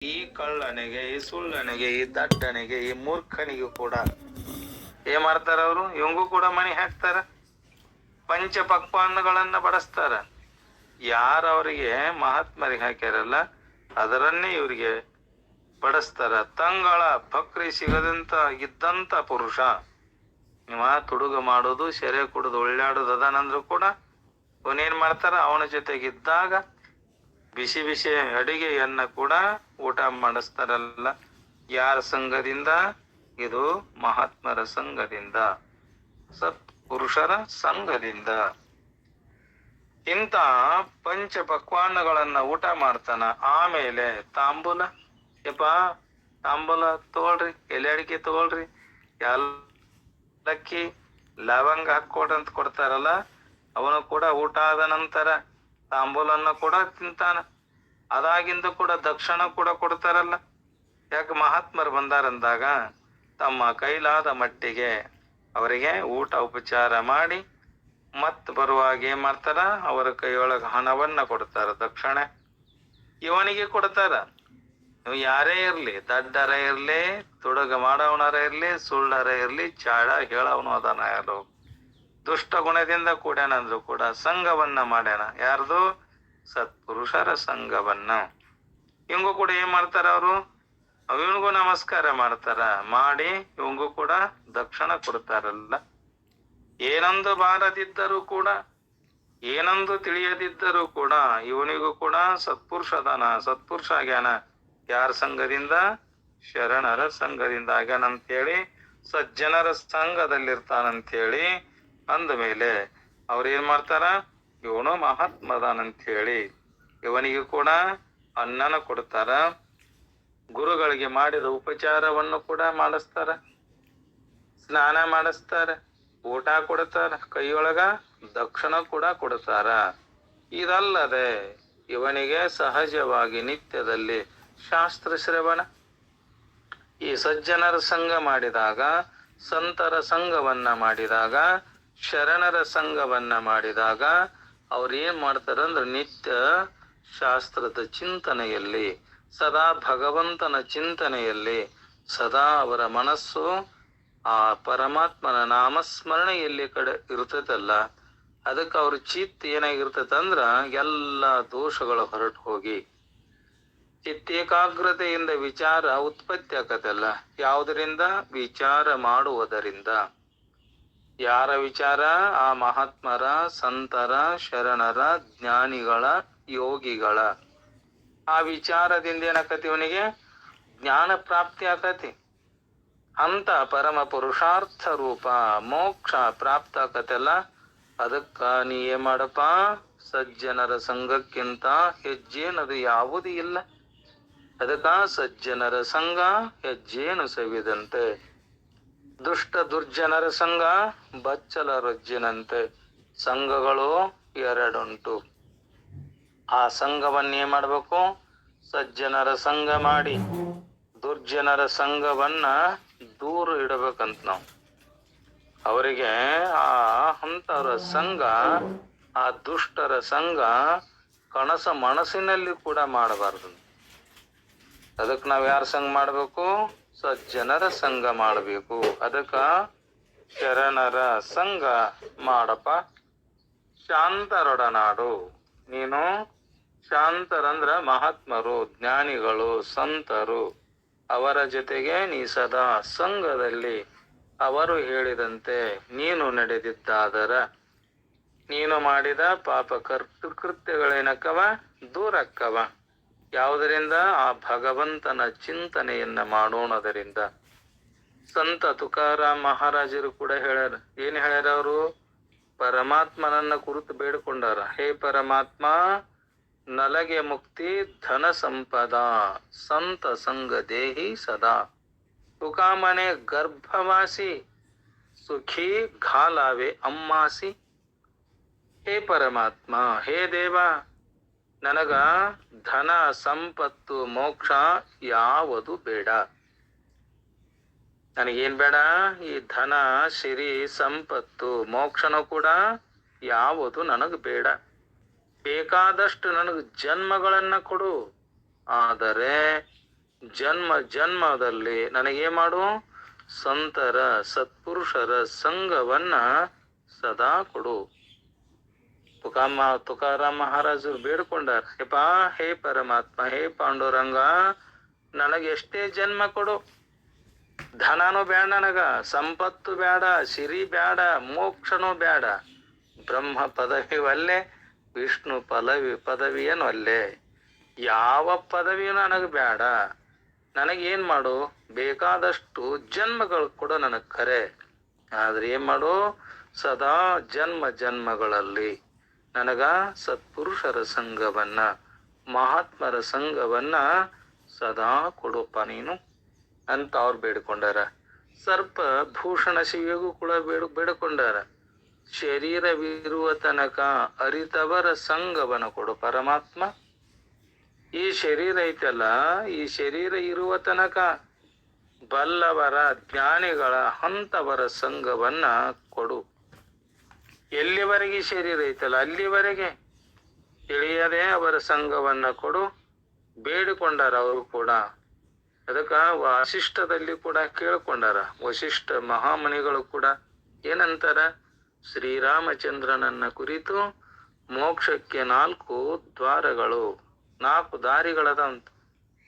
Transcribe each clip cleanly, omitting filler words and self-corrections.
ಈ ಕಳ್ಳನಿಗೆ, ಈ ಸುಳ್ಳನಿಗೆ, ಈ ದಡ್ಡನಿಗೆ, ಈ ಮೂರ್ಖನಿಗೂ ಕೂಡ ಏನ್ ಮಾಡ್ತಾರ ಅವರು? ಇವಂಗೂ ಕೂಡ ಮಣಿ ಹಾಕ್ತಾರ, ಪಂಚ ಪಕ್ವಾನ್ನಗಳನ್ನ ಬಡಿಸ್ತಾರ. ಯಾರವರಿಗೆ ಮಹಾತ್ಮರಿಗೆ ಹಾಕ್ಯಾರಲ್ಲ ಅದರನ್ನೇ ಇವರಿಗೆ ಬಡಿಸ್ತಾರ. ತಂಗಳ ಬಕ್ರಿ ಸಿಗದಂತ ಇದ್ದಂತ ಪುರುಷ ಇವ ತುಡುಗ ಮಾಡೋದು, ಸೆರೆ ಕುಡಿದು ಒಳ್ಳಾಡೋದು ಅದಾನಂದ್ರು ಕೂಡ ಅವನೇನ್ ಮಾಡ್ತಾರ, ಅವನ ಜೊತೆಗಿದ್ದಾಗ ಬಿಸಿ ಬಿಸಿ ಅಡಿಗೆಯನ್ನ ಕೂಡ ಊಟ ಮಾಡಿಸ್ತಾರಲ್ಲ. ಯಾರ ಸಂಘದಿಂದ? ಇದು ಮಹಾತ್ಮರ ಸಂಘದಿಂದ, ಸತ್ಪುರುಷರ ಸಂಘದಿಂದ. ಇಂಥ ಪಂಚ ಪಕ್ವಾನ್ನಗಳನ್ನ ಊಟ ಮಾಡ್ತಾನ. ಆಮೇಲೆ ತಾಂಬೂಲ, ಯಪ್ಪ ತಾಂಬೂಲ ತಗೊಳ್ರಿ, ಎಲೆ ಅಡಿಕೆ ತಗೊಳ್ರಿ, ಏಲಕ್ಕಿ ಲವಂಗ ಹಾಕೊಡ್ರಂತ ಕೊಡ್ತಾರಲ್ಲ, ಅವನು ಕೂಡ ಊಟ ಆದ ನಂತರ ತಾಂಬೂಲನ್ನ ಕೂಡ ತಿಂತಾನ. ಅದಾಗಿಂದ ಕೂಡ ದಕ್ಷಿಣ ಕೂಡ ಕೊಡ್ತಾರಲ್ಲ. ಯಾಕೆ? ಮಹಾತ್ಮರು ಬಂದಾರಂದಾಗ ತಮ್ಮ ಕೈಲಾದ ಮಟ್ಟಿಗೆ ಅವರಿಗೆ ಊಟ ಉಪಚಾರ ಮಾಡಿ ಮತ್ ಬರುವಾಗ ಏನ್ ಮಾಡ್ತಾರ, ಅವರ ಕೈಯೊಳಗ ಹಣವನ್ನ ಕೊಡ್ತಾರ, ದಕ್ಷಿಣೆ ಇವನಿಗೆ ಕೊಡ್ತಾರ. ನೀವು ಯಾರೇ ಇರ್ಲಿ, ದಡ್ಡರ ಇರ್ಲಿ, ತುಡುಗ ಮಾಡವನರ ಇರ್ಲಿ, ಸುಳ್ಳರ ಇರ್ಲಿ, ಚಾಳ ಹೇಳವನು ಅದನ್ನ ಯಾರು ದುಷ್ಟ ಗುಣದಿಂದ ಕೂಡ್ಯಾನಂದ್ರು ಕೂಡ ಸಂಘವನ್ನ ಮಾಡ್ಯಾನ. ಯಾರ್ದು? ಸತ್ಪುರುಷರ ಸಂಘವನ್ನ. ಇವಂಗೂ ಕೂಡ ಏನ್ ಮಾಡ್ತಾರ ಅವರು? ಇವನಿಗೂ ನಮಸ್ಕಾರ ಮಾಡ್ತಾರ, ಮಾಡಿ ಇವಂಗೂ ಕೂಡ ದಕ್ಷಿಣ ಕೊಡ್ತಾರಲ್ಲ. ಏನಂದು ಬಾರದಿದ್ದರೂ ಕೂಡ, ಏನಂದು ತಿಳಿಯದಿದ್ದರೂ ಕೂಡ ಇವನಿಗೂ ಕೂಡ ಸತ್ಪುರುಷ ಅದಾನ, ಸತ್ಪುರುಷ ಆಗ್ಯಾನ. ಯಾರ ಸಂಘದಿಂದ? ಶರಣರ ಸಂಘದಿಂದ ಆಗ್ಯಾನಂತೇಳಿ, ಸಜ್ಜನರ ಸಂಘದಲ್ಲಿರ್ತಾನಂತೇಳಿ ಅಂದ ಮೇಲೆ ಅವ್ರೇನ್ ಮಾಡ್ತಾರ, ಇವನು ಮಹಾತ್ಮದಾನಂತ ಹೇಳಿ ಇವನಿಗೆ ಕೂಡ ಅನ್ನನ ಕೊಡ್ತಾರ. ಗುರುಗಳಿಗೆ ಮಾಡಿದ ಉಪಚಾರವನ್ನು ಕೂಡ ಮಾಡಿಸ್ತಾರ, ಸ್ನಾನ ಮಾಡಿಸ್ತಾರ, ಊಟ ಕೊಡ್ತಾರ, ಕೈಯೊಳಗ ದಕ್ಷಿಣ ಕೂಡ ಕೊಡ್ತಾರ. ಇದಲ್ಲದೆ ಇವನಿಗೆ ಸಹಜವಾಗಿ ನಿತ್ಯದಲ್ಲಿ ಶಾಸ್ತ್ರ ಶ್ರವಣ, ಈ ಸಜ್ಜನರ ಸಂಘ ಮಾಡಿದಾಗ, ಸಂತರ ಸಂಘವನ್ನ ಮಾಡಿದಾಗ, ಶರಣರ ಸಂಘವನ್ನ ಮಾಡಿದಾಗ ಅವ್ರು ಏನ್ ಮಾಡ್ತಾರಂದ್ರೆ ನಿತ್ಯ ಶಾಸ್ತ್ರದ ಚಿಂತನೆಯಲ್ಲಿ, ಸದಾ ಭಗವಂತನ ಚಿಂತನೆಯಲ್ಲಿ, ಸದಾ ಅವರ ಮನಸ್ಸು ಆ ಪರಮಾತ್ಮನ ನಾಮಸ್ಮರಣೆಯಲ್ಲಿ ಕಡೆ ಇರ್ತದಲ್ಲ. ಅದಕ್ಕೆ ಅವ್ರ ಚಿತ್ತ ಏನಾಗಿರ್ತದಂದ್ರ ಎಲ್ಲ ದೋಷಗಳು ಹೊರಟು ಹೋಗಿ ಚಿತ್ತೇಕಾಗ್ರತೆಯಿಂದ ವಿಚಾರ ಉತ್ಪತ್ತಿ ಆಗತ್ತಲ್ಲ. ಯಾವುದರಿಂದ? ವಿಚಾರ ಮಾಡುವುದರಿಂದ. ಯಾರ ವಿಚಾರ? ಆ ಮಹಾತ್ಮರ, ಸಂತರ, ಶರಣರ, ಜ್ಞಾನಿಗಳ, ಯೋಗಿಗಳ ಆ ವಿಚಾರದಿಂದ ಏನಾಕತಿ? ಇವನಿಗೆ ಜ್ಞಾನ ಪ್ರಾಪ್ತಿ ಆಕತಿ. ಅಂತ ಪರಮ ಪುರುಷಾರ್ಥ ರೂಪ ಮೋಕ್ಷ ಪ್ರಾಪ್ತ ಆಕತಲ್ಲ. ಅದಕ್ಕ ನೀ ಏನ್ ಮಾಡಪ್ಪ, ಸಜ್ಜನರ ಸಂಘಕ್ಕಿಂತ ಹೆಜ್ಜೇನದು ಯಾವುದೂ ಇಲ್ಲ. ಅದಕ್ಕ ಸಜ್ಜನರ ಸಂಘ ಹೆಜ್ಜೇನು ಸವಿದಂತೆ, ದುಷ್ಟ ದುರ್ಜನರ ಸಂಘ ಬಚ್ಚಲ ರೊಜ್ಜಿನಂತೆ. ಸಂಘಗಳು ಎರಡುಂಟು. ಆ ಸಂಘವನ್ನೇ ಮಾಡ್ಬೇಕು, ಸಜ್ಜನರ ಸಂಘ ಮಾಡಿ ದುರ್ಜನರ ಸಂಘವನ್ನ ದೂರ ಇಡಬೇಕಂತ ನಾವು. ಅವರಿಗೆ ಆ ಅಂತವರ ಸಂಘ, ಆ ದುಷ್ಟರ ಸಂಘ ಕನಸ ಮನಸ್ಸಿನಲ್ಲಿ ಕೂಡ ಮಾಡಬಾರ್ದು. ಅದಕ್ಕೆ ನಾವ್ ಯಾರ ಸಂಘ ಮಾಡ್ಬೇಕು? ಸಜ್ಜನರ ಸಂಘ ಮಾಡಬೇಕು. ಅದಕ್ಕ ಶರಣರ ಸಂಘ ಮಾಡಪ್ಪ. ಶಾಂತರೊಡನಾಡು. ನೀನು ಶಾಂತರಂದ್ರ ಮಹಾತ್ಮರು, ಜ್ಞಾನಿಗಳು, ಸಂತರು, ಅವರ ಜೊತೆಗೆ ನೀ ಸದಾ ಸಂಘದಲ್ಲಿ ಅವರು ಹೇಳಿದಂತೆ ನೀನು ನಡೆದಿದ್ದಾದರ ನೀನು ಮಾಡಿದ ಪಾಪ ಕೃತ್ಯಗಳೇನಕ್ಕವ? ದೂರಕ್ಕವ. ಯಾವುದರಿಂದ? ಆ ಭಗವಂತನ ಚಿಂತನೆಯನ್ನ ಮಾಡೋಣದರಿಂದ. ಸಂತ ತುಕಾರಾಮ್ ಮಹಾರಾಜರು ಕೂಡ ಹೇಳ್ಯಾರ. ಏನ್ ಹೇಳ್ಯಾರ ಅವರು? ಪರಮಾತ್ಮನನ್ನ ಕುರಿತು ಬೇಡ್ಕೊಂಡಾರ. ಹೇ ಪರಮಾತ್ಮ, ನಲಗೆ ಮುಕ್ತಿ ಧನ ಸಂಪದ ಸಂತ ಸಂಗ ದೇಹಿ ಸದಾ. ತುಕಾಮನೆ ಗರ್ಭವಾಸಿ ಸುಖಿ ಘಾಲಾವೆ ಅಮ್ಮಾಸಿ. ಹೇ ಪರಮಾತ್ಮ, ಹೇ ದೇವ, ನನಗ ಧನ ಸಂಪತ್ತು ಮೋಕ್ಷ ಯಾವುದು ಬೇಡ. ನನಗೇನ್ ಬೇಡ? ಈ ಧನ ಸಿರಿ ಸಂಪತ್ತು ಮೋಕ್ಷನೂ ಕೂಡ ಯಾವುದು ನನಗ್ ಬೇಡ. ಬೇಕಾದಷ್ಟು ನನಗ್ ಜನ್ಮಗಳನ್ನ ಕೊಡು, ಆದರೆ ಜನ್ಮ ಜನ್ಮದಲ್ಲಿ ನನಗೇ ಮಾಡು, ಸಂತರ ಸತ್ಪುರುಷರ ಸಂಘವನ್ನ ಸದಾ ಕೊಡು. ತುಕಾರಾಮ್ ಮಹಾರಾಜರು ಬೇಡ್ಕೊಂಡಾರ, ಹೇ ಪರಮಾತ್ಮ, ಹೇ ಪಾಂಡುರಂಗ, ನನಗೆ ಎಷ್ಟೇ ಜನ್ಮ ಕೊಡು, ಧನನೂ ಬೇಡ, ನನಗ ಸಂಪತ್ತು ಬೇಡ, ಸಿರಿ ಬೇಡ, ಮೋಕ್ಷನೂ ಬೇಡ, ಬ್ರಹ್ಮ ಪದವಿ ಒಲ್ಲೆ, ವಿಷ್ಣು ಪದವಿಯೇನು ಅಲ್ಲೇ, ಯಾವ ಪದವಿಯೂ ನನಗೆ ಬೇಡ, ನನಗೇನ್ ಮಾಡು, ಬೇಕಾದಷ್ಟು ಜನ್ಮಗಳು ಕೂಡ ನನಗ್ ಖರೆ, ಆದ್ರೆ ಏನ್ ಮಾಡು, ಸದಾ ಜನ್ಮ ಜನ್ಮಗಳಲ್ಲಿ ನನಗ ಸತ್ಪುರುಷರ ಸಂಘವನ್ನ, ಮಹಾತ್ಮರ ಸಂಘವನ್ನ ಸದಾ ಕೊಡಪ್ಪ ನೀನು ಅಂತ ಅವ್ರು ಬೇಡ್ಕೊಂಡಾರ. ಸರ್ಪ ಭೂಷಣ ಶಿವಿಗೂ ಕೂಡ ಬೇಡ್ಕೊಂಡಾರ, ಶರೀರವಿರುವ ತನಕ ಅರಿತವರ ಸಂಘವನ್ನ ಕೊಡು ಪರಮಾತ್ಮ. ಈ ಶರೀರ ಐತಲ್ಲ, ಈ ಶರೀರ ಇರುವ ತನಕ ಬಲ್ಲವರ ಜ್ಞಾನಿಗಳ ಹಂತವರ ಸಂಘವನ್ನ ಕೊಡು. ಎಲ್ಲಿವರೆಗೆ ಶರೀರ ಐತಲ್ಲ ಅಲ್ಲಿವರೆಗೆ ತಿಳಿಯದೆ ಅವರ ಸಂಘವನ್ನ ಕೊಡು ಬೇಡಿಕೊಂಡಾರ. ಅವರು ಕೂಡ ಅದಕ್ಕ ವಾಸಿಷ್ಠದಲ್ಲಿ ಕೂಡ ಕೇಳ್ಕೊಂಡಾರ. ವಸಿಷ್ಠ ಮಹಾಮನಿಗಳು ಕೂಡ ಏನಂತಾರ, ಶ್ರೀರಾಮಚಂದ್ರನನ್ನ ಕುರಿತು ಮೋಕ್ಷಕ್ಕೆ 4 ದ್ವಾರಗಳು, 4 ದಾರಿಗಳದಂತ,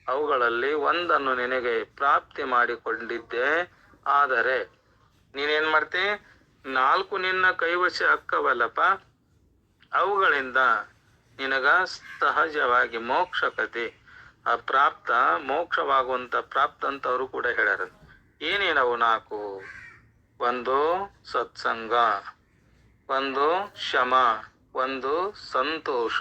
ಅವುಗಳಲ್ಲಿ ಒಂದನ್ನು ನಿನಗೆ ಪ್ರಾಪ್ತಿ ಮಾಡಿಕೊಂಡಿದ್ದೆ, ಆದರೆ ನೀನೇನ್ ಮಾಡ್ತಿ, 4 ನಿನ್ನ ಕೈವಶ ಅಕ್ಕವಲ್ಲಪ್ಪ, ಅವುಗಳಿಂದ ನಿನಗ ಸಹಜವಾಗಿ ಮೋಕ್ಷಕತೆ ಪ್ರಾಪ್ತ, ಮೋಕ್ಷವಾಗುವಂತ ಪ್ರಾಪ್ತ ಅಂತ ಅವರು ಕೂಡ ಹೇಳ್ಯಾರ. ಏನೇನವು 4? ಒಂದು ಸತ್ಸಂಗ, ಒಂದು ಶಮ, ಒಂದು ಸಂತೋಷ.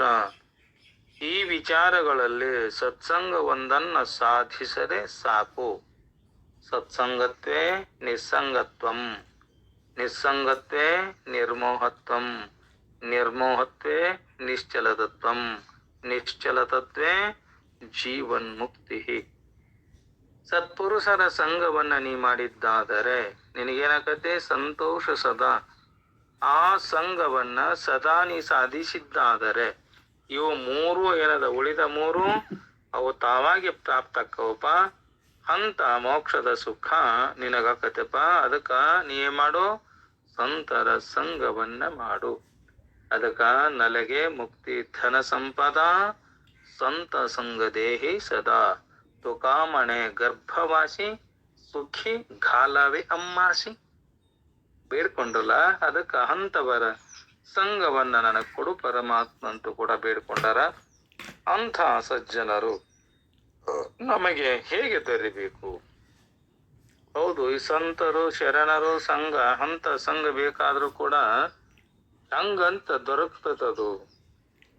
ಈ ವಿಚಾರಗಳಲ್ಲಿ ಸತ್ಸಂಗ ಒಂದನ್ನ ಸಾಧಿಸದೆ ಸಾಕು. ಸತ್ಸಂಗತ್ವೇ ನಿಸ್ಸಂಗತ್ವಂ, ನಿಸ್ಸಂಗತ್ವೇ ನಿರ್ಮೋಹತ್ವಂ, ನಿರ್ಮೋಹತ್ವೇ ನಿಶ್ಚಲತತ್ವಂ, ನಿಶ್ಚಲತತ್ವೇ ಜೀವನ್ ಮುಕ್ತಿ. ಸತ್ಪುರುಷರ ಸಂಘವನ್ನ ನೀ ಮಾಡಿದ್ದಾದರೆ ನಿನಗೇನಾಗತ್ತೆ, ಸಂತೋಷ ಸದಾ. ಆ ಸಂಘವನ್ನ ಸದಾ ನೀ ಸಾಧಿಸಿದ್ದಾದರೆ ಇವು 3 ಏನದ, ಉಳಿದ 3 ಅವು ತಾವಾಗಿ ಪ್ರಾಪ್ತಕ್ಕವಪ್ಪ ಅಂತ ಮೋಕ್ಷದ ಸುಖ ನಿನಗಾಕತೆಪ್ಪ. ಅದಕ್ಕ ನೀ ಮಾಡು, ಸಂತರ ಸಂಘವನ್ನ ಮಾಡು. ಅದಕ್ಕ ನಲಗೆ ಮುಕ್ತಿ ಧನ ಸಂಪದ ಸಂತ ಸಂಗ ದೇಹಿ ಸದಾ, ತುಕಾಮಣೆ ಗರ್ಭವಾಸಿ ಸುಖಿ ಘಾಲವೆ ಅಮ್ಮಾಸಿ. ಬೇಡ್ಕೊಂಡ್ರಲ್ಲ, ಅದಕ್ಕ ಹಂತವರ ಸಂಘವನ್ನ ನನಗ್ ಕೊಡು ಪರಮಾತ್ಮ ಅಂತೂ ಕೂಡ ಬೇಡ್ಕೊಂಡಾರ. ಅಂಥ ಸಜ್ಜನರು ನಮಗೆ ಹೇಗೆ ದೊರೆಯಬೇಕು? ಹೌದು, ಈ ಸಂತರು ಶರಣರು ಸಂಘ, ಹಂತ ಸಂಘ ಬೇಕಾದ್ರೂ ಕೂಡ ಹಂಗಂತ ದೊರಕ್ತದದು.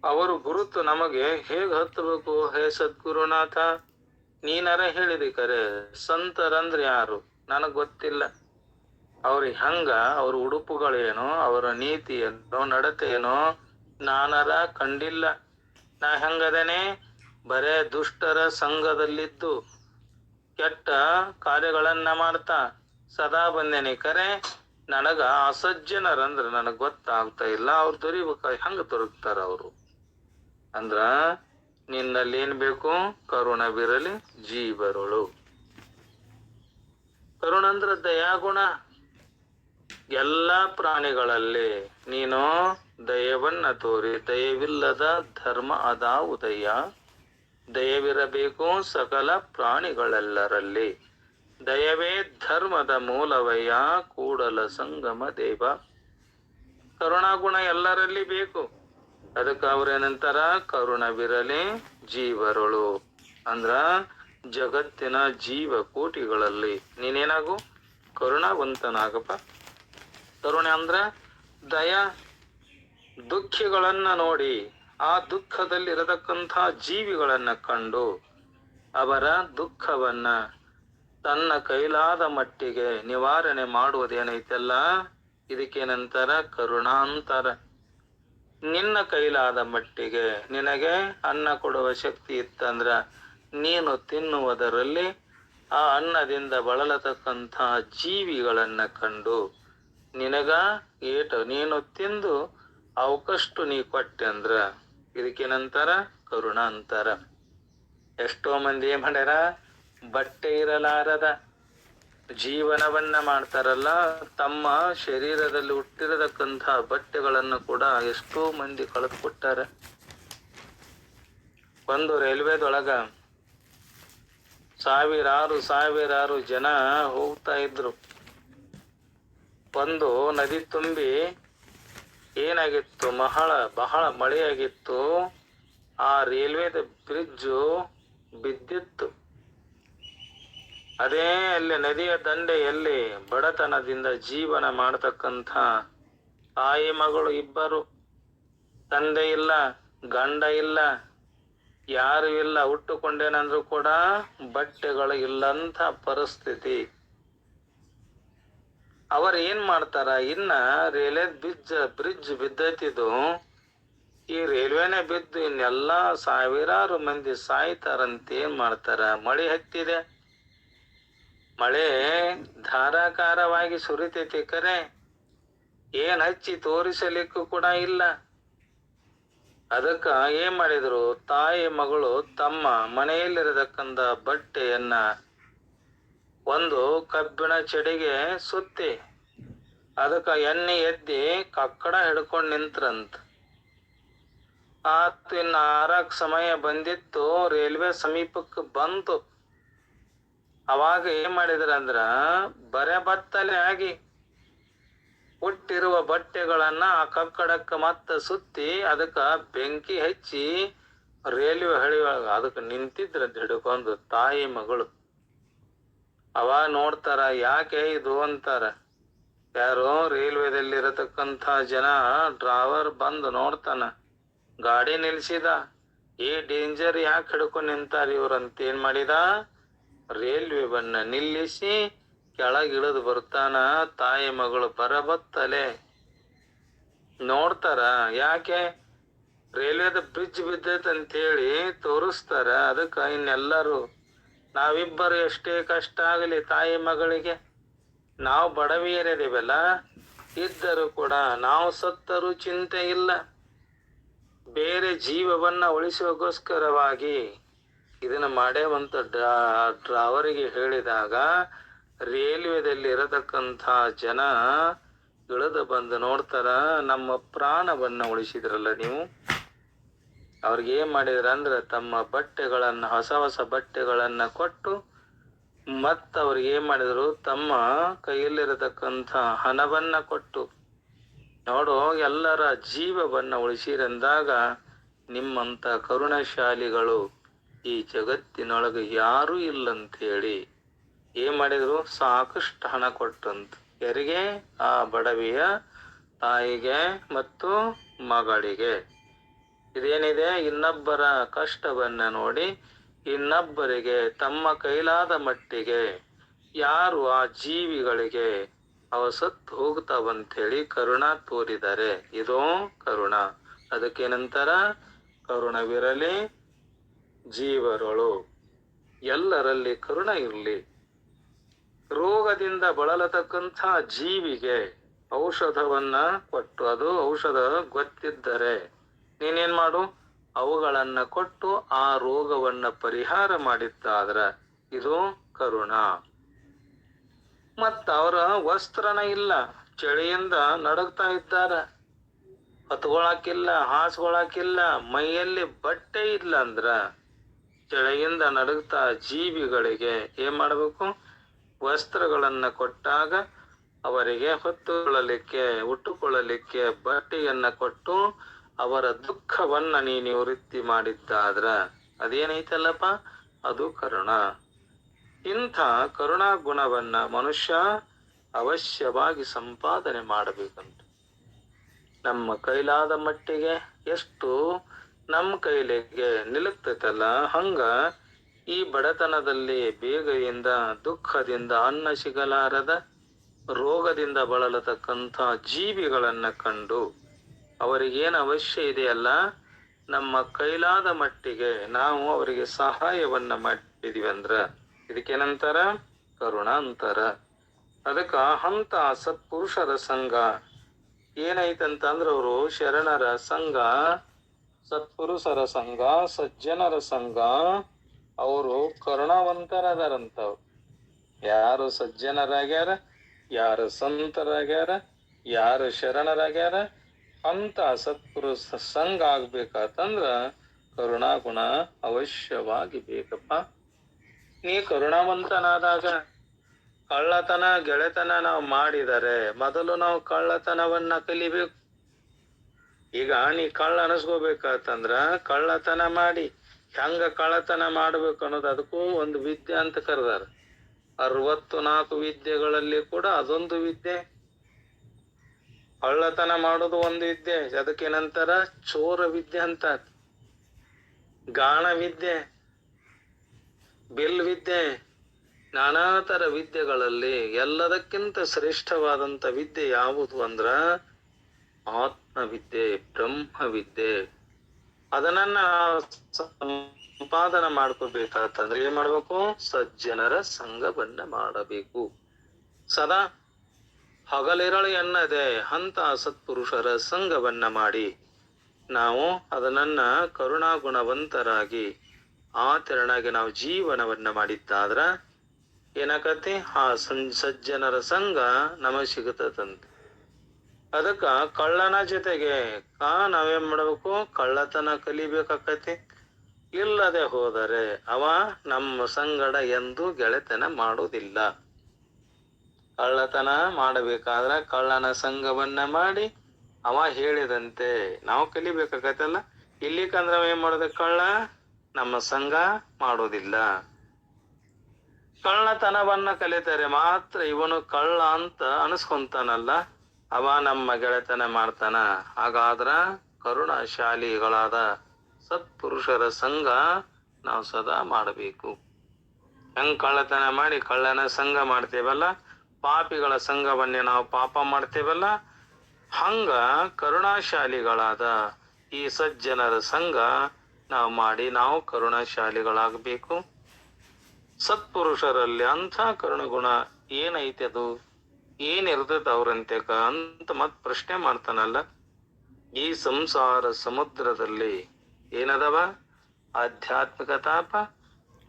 ಅವರು ಗುರುತು ನಮಗೆ ಹೇಗೆ ಹತ್ತಬೇಕು? ಹೇ ಸದ್ಗುರುನಾಥ, ನೀನರ ಹೇಳಿದಿ ಕರೆ, ಸಂತರಂದ್ರೆ ಯಾರು ನನಗ್ ಗೊತ್ತಿಲ್ಲ. ಅವ್ರಿಗೆ ಹಂಗ, ಅವ್ರ ಉಡುಪುಗಳೇನೋ, ಅವರ ನೀತಿ ಏನೋ, ನಡತೆ ಏನೋ ನಾನರ ಕಂಡಿಲ್ಲ. ನಾ ಹೆಂಗದೇನೆ, ಬರೇ ದುಷ್ಟರ ಸಂಘದಲ್ಲಿದ್ದು ಕೆಟ್ಟ ಕಾರ್ಯಗಳನ್ನ ಮಾಡ್ತಾ ಸದಾ ಬಂದೇನೆ ಕರೆ, ನನಗ ಅಸಜ್ಜನರಂದ್ರ ನನಗ್ ಗೊತ್ತಾಗ್ತಾ ಇಲ್ಲ. ಅವ್ರು ದೊರಿಬೇಕ, ಹೆಂಗ ದೊರಕ್ತಾರ ಅವರು ಅಂದ್ರ, ನಿನ್ನಲ್ಲಿ ಏನ್ ಬೇಕು? ಕರುಣವಿರಲಿ ಜೀವರುಳು. ಕರುಣ ಅಂದ್ರ ದಯಾಗುಣ. ಎಲ್ಲಾ ಪ್ರಾಣಿಗಳಲ್ಲಿ ನೀನು ದಯವನ್ನ ತೋರಿ, ದಯವಿಲ್ಲದ ಧರ್ಮ ಅದಾ ಉದಯ, ದಯವಿರಬೇಕು ಸಕಲ ಪ್ರಾಣಿಗಳೆಲ್ಲರಲ್ಲಿ, ದಯವೇ ಧರ್ಮದ ಮೂಲವಯ್ಯ ಕೂಡಲ ಸಂಗಮ ದೇವ. ಕರುಣಾಗುಣ ಎಲ್ಲರಲ್ಲಿ ಬೇಕು. ಅದಕ್ಕೆ ಅವ್ರೇನಂತಾರ, ಕರುಣವಿರಲಿ ಜೀವರುಳು ಅಂದ್ರ ಜಗತ್ತಿನ ಜೀವ ಕೋಟಿಗಳಲ್ಲಿ ನೀನೇನಾಗು, ಕರುಣಾವಂತನಾಗಪ್ಪ. ಕರುಣೆ ಅಂದ್ರ ದಯ. ದುಃಖಿಗಳನ್ನ ನೋಡಿ ಆ ದುಃಖದಲ್ಲಿರತಕ್ಕಂಥ ಜೀವಿಗಳನ್ನ ಕಂಡು ಅವರ ದುಃಖವನ್ನ ತನ್ನ ಕೈಲಾದ ಮಟ್ಟಿಗೆ ನಿವಾರಣೆ ಮಾಡುವುದೇನೈತಲ್ಲ, ಇದಕ್ಕೇನಂತಾರ? ಕರುಣಾ ಅಂತಾರ. ನಿನ್ನ ಕೈಲಾದ ಮಟ್ಟಿಗೆ ನಿನಗೆ ಅನ್ನ ಕೊಡುವ ಶಕ್ತಿ ಇತ್ತಂದ್ರ ನೀನು ತಿನ್ನುವುದರಲ್ಲಿ ಆ ಅನ್ನದಿಂದ ಬಳಲತಕ್ಕಂಥ ಜೀವಿಗಳನ್ನ ಕಂಡು ನಿನಗ ನೀನು ತಿಂದು ಅವಕಷ್ಟು ನೀ ಕೊಟ್ಟೆ ಅಂದ್ರ ಇದಕ್ಕೇನಂತಾರ? ಕರುಣ ಅಂತಾರ. ಎಷ್ಟೋ ಮಂದಿ ಏನ್ ಮಾಡ್ಯಾರ, ಬಟ್ಟೆ ಇರಲಾರದ ಜೀವನವನ್ನ ಮಾಡ್ತಾರಲ್ಲ, ತಮ್ಮ ಶರೀರದಲ್ಲಿ ಹುಟ್ಟಿರತಕ್ಕಂಥ ಬಟ್ಟೆಗಳನ್ನು ಕೂಡ ಎಷ್ಟೋ ಮಂದಿ ಕಳೆದುಕೊಟ್ಟಾರೆ. ಒಂದು ರೈಲ್ವೆದೊಳಗ ಸಾವಿರಾರು ಜನ ಹೋಗ್ತಾ ಇದ್ರು. ಒಂದು ನದಿ ತುಂಬಿ ಏನಾಗಿತ್ತು, ಬಹಳ ಮಳೆಯಾಗಿತ್ತು. ಆ ರೈಲ್ವೆದ ಬ್ರಿಡ್ಜು ಬಿದ್ದಿತ್ತು. ಅದೇ ಅಲ್ಲಿ ನದಿಯ ದಂಡೆಯಲ್ಲಿ ಬಡತನದಿಂದ ಜೀವನ ಮಾಡತಕ್ಕಂಥ ತಾಯಿ ಮಗಳು ಇಬ್ಬರು, ತಂದೆ ಇಲ್ಲ, ಗಂಡ ಇಲ್ಲ, ಯಾರು ಇಲ್ಲ, ಹುಟ್ಟುಕೊಂಡೇನಂದ್ರು ಕೂಡ ಬಟ್ಟೆಗಳು ಇಲ್ಲಂತ ಪರಿಸ್ಥಿತಿ. ಅವರು ಏನ್ ಮಾಡ್ತಾರ, ಇನ್ನ ರೈಲ್ವೆ ಬ್ರಿಡ್ಜ್ ಬಿದ್ದೈತಿದು, ಈ ರೈಲ್ವೆನೇ ಬಿದ್ದು ಇನ್ನೆಲ್ಲಾ ಸಾವಿರಾರು ಮಂದಿ ಸಾಯ್ತಾರಂತ ಏನ್ ಮಾಡ್ತಾರ, ಮಳೆ ಹತ್ತಿದೆ, ಮಳೆ ಧಾರಾಕಾರವಾಗಿ ಸುರಿತೈತಿ, ಕರೆ ಏನ್ ಹಚ್ಚಿ ತೋರಿಸಲಿಕ್ಕೂ ಕೂಡ ಇಲ್ಲ. ಅದಕ್ಕ ಏನ್ ಮಾಡಿದ್ರು, ತಾಯಿ ಮಗಳು ತಮ್ಮ ಮನೆಯಲ್ಲಿರತಕ್ಕಂಥ ಬಟ್ಟೆಯನ್ನ ಒಂದು ಕಬ್ಬಿಣ ಚಡಿಗೆ ಸುತ್ತಿ ಅದಕ್ಕ ಎಣ್ಣೆ ಎದ್ದಿ ಕಕ್ಕಡ ಹಿಡ್ಕೊಂಡ್ ನಿಂತ್ರಂತ. ಆತು ಇನ್ನು ಆರಕ್ ಸಮಯ ಬಂದಿತ್ತು, ರೈಲ್ವೆ ಸಮೀಪಕ್ಕೆ ಬಂತು. ಅವಾಗ ಏನ್ ಮಾಡಿದ್ರಂದ್ರ, ಬರೆ ಬತ್ತಲೆ ಆಗಿ ಹುಟ್ಟಿರುವ ಬಟ್ಟೆಗಳನ್ನ ಆ ಕಕ್ಕಡಕ್ಕ ಮತ್ತ ಸುತ್ತಿ ಅದಕ್ಕ ಬೆಂಕಿ ಹಚ್ಚಿ ರೈಲ್ವೆ ಹಳಿಯೊಳಗ ಅದಕ್ಕೆ ನಿಂತಿದ್ರಂತ ಹಿಡ್ಕೊಂಡು ತಾಯಿ ಮಗಳು. ಅವಾಗ ನೋಡ್ತಾರ, ಯಾಕೆ ಇದು ಅಂತಾರ. ಯಾರೋ ರೈಲ್ವೆದಲ್ಲಿ ಇರತಕ್ಕಂಥ ಜನ ಡ್ರೈವರ್ ಬಂದು ನೋಡ್ತಾನ, ಗಾಡಿ ನಿಲ್ಸಿದ, ಈ ಡೇಂಜರ್ ಯಾಕೆ ಹಿಡ್ಕೊಂಡು ನಿಂತಾರ ಇವ್ರಂತ ಏನ್ ಮಾಡಿದ, ರೈಲ್ವೆವನ್ನ ನಿಲ್ಲಿಸಿ ಕೆಳಗಿಳಿದು ಬರ್ತಾನ. ತಾಯಿ ಮಗಳು ಬರಬತ್ತಲೆ ನೋಡ್ತಾರ, ಯಾಕೆ ರೈಲ್ವೆದ ಬ್ರಿಡ್ಜ್ ಬಿದ್ದೈತಂತೇಳಿ ತೋರಿಸ್ತಾರ. ಅದಕ್ಕ ಇನ್ನೆಲ್ಲರೂ, ನಾವಿಬ್ಬರು ಎಷ್ಟೇ ಕಷ್ಟ ಆಗಲಿ ತಾಯಿ ಮಗಳಿಗೆ, ನಾವು ಬಡವಿಯರಿದೇವಲ್ಲ, ಇದ್ದರೂ ಕೂಡ ನಾವು ಸತ್ತರೂ ಚಿಂತೆ ಇಲ್ಲ, ಬೇರೆ ಜೀವವನ್ನ ಉಳಿಸುವಗೋಸ್ಕರವಾಗಿ ಇದನ್ನ ಮಾಡೇವಂತ ಡ್ರೈವರಿಗೆ ಹೇಳಿದಾಗ ರೈಲ್ವೆದಲ್ಲಿ ಇರತಕ್ಕಂಥ ಜನ ಇಳಿದು ಬಂದು ನೋಡ್ತಾರ, ನಮ್ಮ ಪ್ರಾಣವನ್ನ ಉಳಿಸಿದ್ರಲ್ಲ ನೀವು. ಅವ್ರಿಗೆ ಏನ್ ಮಾಡಿದ್ರ ಅಂದ್ರ, ತಮ್ಮ ಬಟ್ಟೆಗಳನ್ನ ಹೊಸ ಬಟ್ಟೆಗಳನ್ನ ಕೊಟ್ಟು ಮತ್ತ ಅವ್ರಿಗೆ ಏನ್ ಮಾಡಿದ್ರು, ತಮ್ಮ ಕೈಯಲ್ಲಿರತಕ್ಕಂಥ ಹಣವನ್ನ ಕೊಟ್ಟು, ನೋಡು ಎಲ್ಲರ ಜೀವವನ್ನ ಉಳಿಸಿರಂದಾಗ ನಿಮ್ಮಂತ ಕರುಣಶಾಲಿಗಳು ಈ ಜಗತ್ತಿನೊಳಗೆ ಯಾರೂ ಇಲ್ಲಂತ ಹೇಳಿ ಏನ್ ಮಾಡಿದ್ರು, ಸಾಕಷ್ಟು ಹಣ ಕೊಟ್ಟಂತ. ಯಾರಿಗೆ, ಆ ಬಡವಿಯ ತಾಯಿಗೆ ಮತ್ತು ಮಗಳಿಗೆ. ಇದೇನಿದೆ, ಇನ್ನೊಬ್ಬರ ಕಷ್ಟವನ್ನ ನೋಡಿ ಇನ್ನೊಬ್ಬರಿಗೆ ತಮ್ಮ ಕೈಲಾದ ಮಟ್ಟಿಗೆ ಯಾರು ಆ ಜೀವಿಗಳಿಗೆ ಅವ ಸತ್ತು ಹೋಗ್ತಾವಂತೇಳಿ ಕರುಣ ತೋರಿದ್ದಾರೆ. ಇದೋ ಕರುಣ. ಅದಕ್ಕೇನಂತಾರ, ಕರುಣವಿರಲಿ ಜೀವರೊಳು, ಎಲ್ಲರಲ್ಲಿ ಕರುಣ ಇರಲಿ. ರೋಗದಿಂದ ಬಳಲತಕ್ಕಂಥ ಜೀವಿಗೆ ಔಷಧವನ್ನ ಕೊಟ್ಟು, ಅದು ಔಷಧ ಗೊತ್ತಿದ್ದರೆ ನೀನೇನ್ ಮಾಡು, ಅವುಗಳನ್ನ ಕೊಟ್ಟು ಆ ರೋಗವನ್ನ ಪರಿಹಾರ ಮಾಡಿದ್ದಾದ್ರ ಇದು ಕರುಣ. ಮತ್ತ ಅವರ ವಸ್ತ್ರನ ಇಲ್ಲ, ಚಳಿಯಿಂದ ನಡಗ್ತಾ ಇದ್ದಾರ, ಹೊತ್ಕೊಳಕಿಲ್ಲ, ಹಾಸ್ಕೊಳಕಿಲ್ಲ, ಮೈಯಲ್ಲಿ ಬಟ್ಟೆ ಇಲ್ಲ ಅಂದ್ರ ಚಳಿಯಿಂದ ನಡಗ್ತಾ ಜೀವಿಗಳಿಗೆ ಏನ್ ಮಾಡ್ಬೇಕು, ವಸ್ತ್ರಗಳನ್ನ ಕೊಟ್ಟಾಗ ಅವರಿಗೆ ಹೊತ್ತುಕೊಳ್ಳಲಿಕ್ಕೆ, ಉಟ್ಟುಕೊಳ್ಳಲಿಕ್ಕೆ ಬಟ್ಟೆಯನ್ನ ಕೊಟ್ಟು ಅವರ ದುಃಖವನ್ನ ನೀ ನಿವೃತ್ತಿ ಮಾಡಿದ್ದಾದ್ರ ಅದೇನೈತಲ್ಲಪ್ಪ, ಅದು ಕರುಣ. ಇಂಥ ಕರುಣಾ ಗುಣವನ್ನ ಮನುಷ್ಯ ಅವಶ್ಯವಾಗಿ ಸಂಪಾದನೆ ಮಾಡಬೇಕಂತ. ನಮ್ಮ ಕೈಲಾದ ಮಟ್ಟಿಗೆ ಎಷ್ಟು ನಮ್ಮ ಕೈಲಿಗೆ ನಿಲುಕ್ತೈತಲ್ಲ, ಹಂಗ ಈ ಬಡತನದಲ್ಲಿ ಬೇಗೆಯಿಂದ, ದುಃಖದಿಂದ, ಅನ್ನ ಸಿಗಲಾರದ ರೋಗದಿಂದ ಬಳಲತಕ್ಕಂಥ ಜೀವಿಗಳನ್ನ ಕಂಡು ಅವರಿಗೇನು ಅವಶ್ಯ ಇದೆಯಲ್ಲ, ನಮ್ಮ ಕೈಲಾದ ಮಟ್ಟಿಗೆ ನಾವು ಅವರಿಗೆ ಸಹಾಯವನ್ನ ಮಾಡಿದೀವಿ ಅಂದ್ರ ಇದಕ್ಕೇನಂತಾರ, ಕರುಣ ಅಂತಾರ. ಅದಕ್ಕ ಅಂತ ಸತ್ಪುರುಷರ ಸಂಘ ಏನೈತಂತಂದ್ರ, ಅವರು ಶರಣರ ಸಂಘ, ಸತ್ಪುರುಷರ ಸಂಘ, ಸಜ್ಜನರ ಸಂಘ ಅವರು ಕರುಣಾವಂತರದಾರಂತವ್ರು. ಯಾರು ಸಜ್ಜನರಾಗ್ಯಾರ, ಯಾರು ಸಂತರಾಗ್ಯಾರ, ಯಾರು ಶರಣರಾಗ್ಯಾರ ಅಂತ ಸತ್ಪುರುಷ ಸಂಘ ಆಗ್ಬೇಕಾತಂದ್ರ ಕರುಣಾಗುಣ ಅವಶ್ಯವಾಗಿ ಬೇಕಪ್ಪ. ನೀ ಕರುಣಾವಂತನಾದಾಗ ಕಳ್ಳತನ ಗೆಳೆತನ ನಾವು ಮಾಡಿದರೆ ಮೊದಲು ನಾವು ಕಳ್ಳತನವನ್ನ ಕಲಿಬೇಕು. ಈಗ ನೀ ಕಳ್ಳ ಅನಸ್ಕೋಬೇಕಂದ್ರ ಕಳ್ಳತನ ಮಾಡಿ ಹೆಂಗ ಕಳ್ಳತನ ಮಾಡ್ಬೇಕು ಅನ್ನೋದು ಅದಕ್ಕೂ ಒಂದು ವಿದ್ಯೆ ಅಂತ ಕರೆದಾರ. 64 ವಿದ್ಯೆಗಳಲ್ಲಿ ಕೂಡ ಅದೊಂದು ವಿದ್ಯೆ. ಕಳ್ಳತನ ಮಾಡೋದು ಒಂದು ವಿದ್ಯೆ, ಅದಕ್ಕೇನಂತಾರ ಚೋರ ವಿದ್ಯೆ ಅಂತ. ಗಾಣ ವಿದ್ಯೆ, ಬಿಲ್ ವಿದ್ಯೆ, ನಾನಾ ತರ ವಿದ್ಯೆಗಳಲ್ಲಿ ಎಲ್ಲದಕ್ಕಿಂತ ಶ್ರೇಷ್ಠವಾದಂತ ವಿದ್ಯೆ ಯಾವುದು ಅಂದ್ರ ಆತ್ಮವಿದ್ಯೆ, ಬ್ರಹ್ಮವಿದ್ಯೆ. ಅದನ್ನ ಸಂಪಾದನ ಮಾಡ್ಕೋಬೇಕಾತಂದ್ರೆ ಏನ್ ಮಾಡ್ಬೇಕು? ಸಜ್ಜನರ ಸಂಘವನ್ನ ಮಾಡಬೇಕು. ಸದಾ ಹಗಲಿರಳು ಎನ್ನದೆ ಅಂತ ಸತ್ಪುರುಷರ ಸಂಘವನ್ನ ಮಾಡಿ ನಾವು ಅದನ್ನ ಕರುಣಾಗುಣವಂತರಾಗಿ ಆಚರಣೆಗೆ ನಾವು ಜೀವನವನ್ನ ಮಾಡಿದ್ದಾದ್ರ ಏನಾಕತಿ? ಆ ಸಜ್ಜನರ ಸಂಘ ನಮಗ್ ಸಿಗುತ್ತದಂತೆ. ಅದಕ್ಕ ಕಳ್ಳನ ಜೊತೆಗೆ ನಾವೇನ್ ಮಾಡ್ಬೇಕು? ಕಳ್ಳತನ ಕಲಿಬೇಕಾಕತಿ. ಇಲ್ಲದೆ ಹೋದರೆ ಅವ ನಮ್ಮ ಸಂಗಡ ಎಂದು ಗೆಳೆತನ ಮಾಡುವುದಿಲ್ಲ. ಕಳ್ಳತನ ಮಾಡಬೇಕಾದ್ರ ಕಳ್ಳನ ಸಂಘವನ್ನ ಮಾಡಿ ಅವ ಹೇಳಿದಂತೆ ನಾವು ಕಲಿಬೇಕಾಗತ್ತಲ್ಲ. ಇಲ್ಲಿಕಂದ್ರ ಏನ್ ಮಾಡೋದು? ಕಳ್ಳ ನಮ್ಮ ಸಂಘ ಮಾಡೋದಿಲ್ಲ. ಕಳ್ಳತನವನ್ನ ಕಲಿತಾರೆ ಮಾತ್ರ ಇವನು ಕಳ್ಳ ಅಂತ ಅನಿಸ್ಕೊಂತಾನಲ್ಲ, ಅವ ನಮ್ಮ ಗೆಳೆತನ ಮಾಡ್ತಾನ. ಹಾಗಾದ್ರ ಕರುಣಾಶಾಲಿಗಳಾದ ಸತ್ಪುರುಷರ ಸಂಘ ನಾವು ಸದಾ ಮಾಡಬೇಕು. ಹೆಂಗ್ ಕಳ್ಳತನ ಮಾಡಿ ಕಳ್ಳನ ಸಂಘ ಮಾಡ್ತೇವಲ್ಲ, ಪಾಪಿಗಳ ಸಂಘವನ್ನೇ ನಾವು ಪಾಪ ಮಾಡ್ತೇವಲ್ಲ, ಹಂಗ ಕರುಣಾಶಾಲಿಗಳಾದ ಈ ಸಜ್ಜನರ ಸಂಘ ನಾವು ಮಾಡಿ ನಾವು ಕರುಣಾಶಾಲಿಗಳಾಗಬೇಕು. ಸತ್ಪುರುಷರಲ್ಲಿ ಅಂಥ ಕರುಣಗುಣ ಏನೈತೆ? ಅದು ಏನಿರ್ತದ ಅವ್ರಂತ್ಯಕ ಅಂತ ಮತ್ ಪ್ರಶ್ನೆ ಮಾಡ್ತಾನಲ್ಲ. ಈ ಸಂಸಾರ ಸಮುದ್ರದಲ್ಲಿ ಏನದವ? ಆಧ್ಯಾತ್ಮಿಕ ತಾಪ,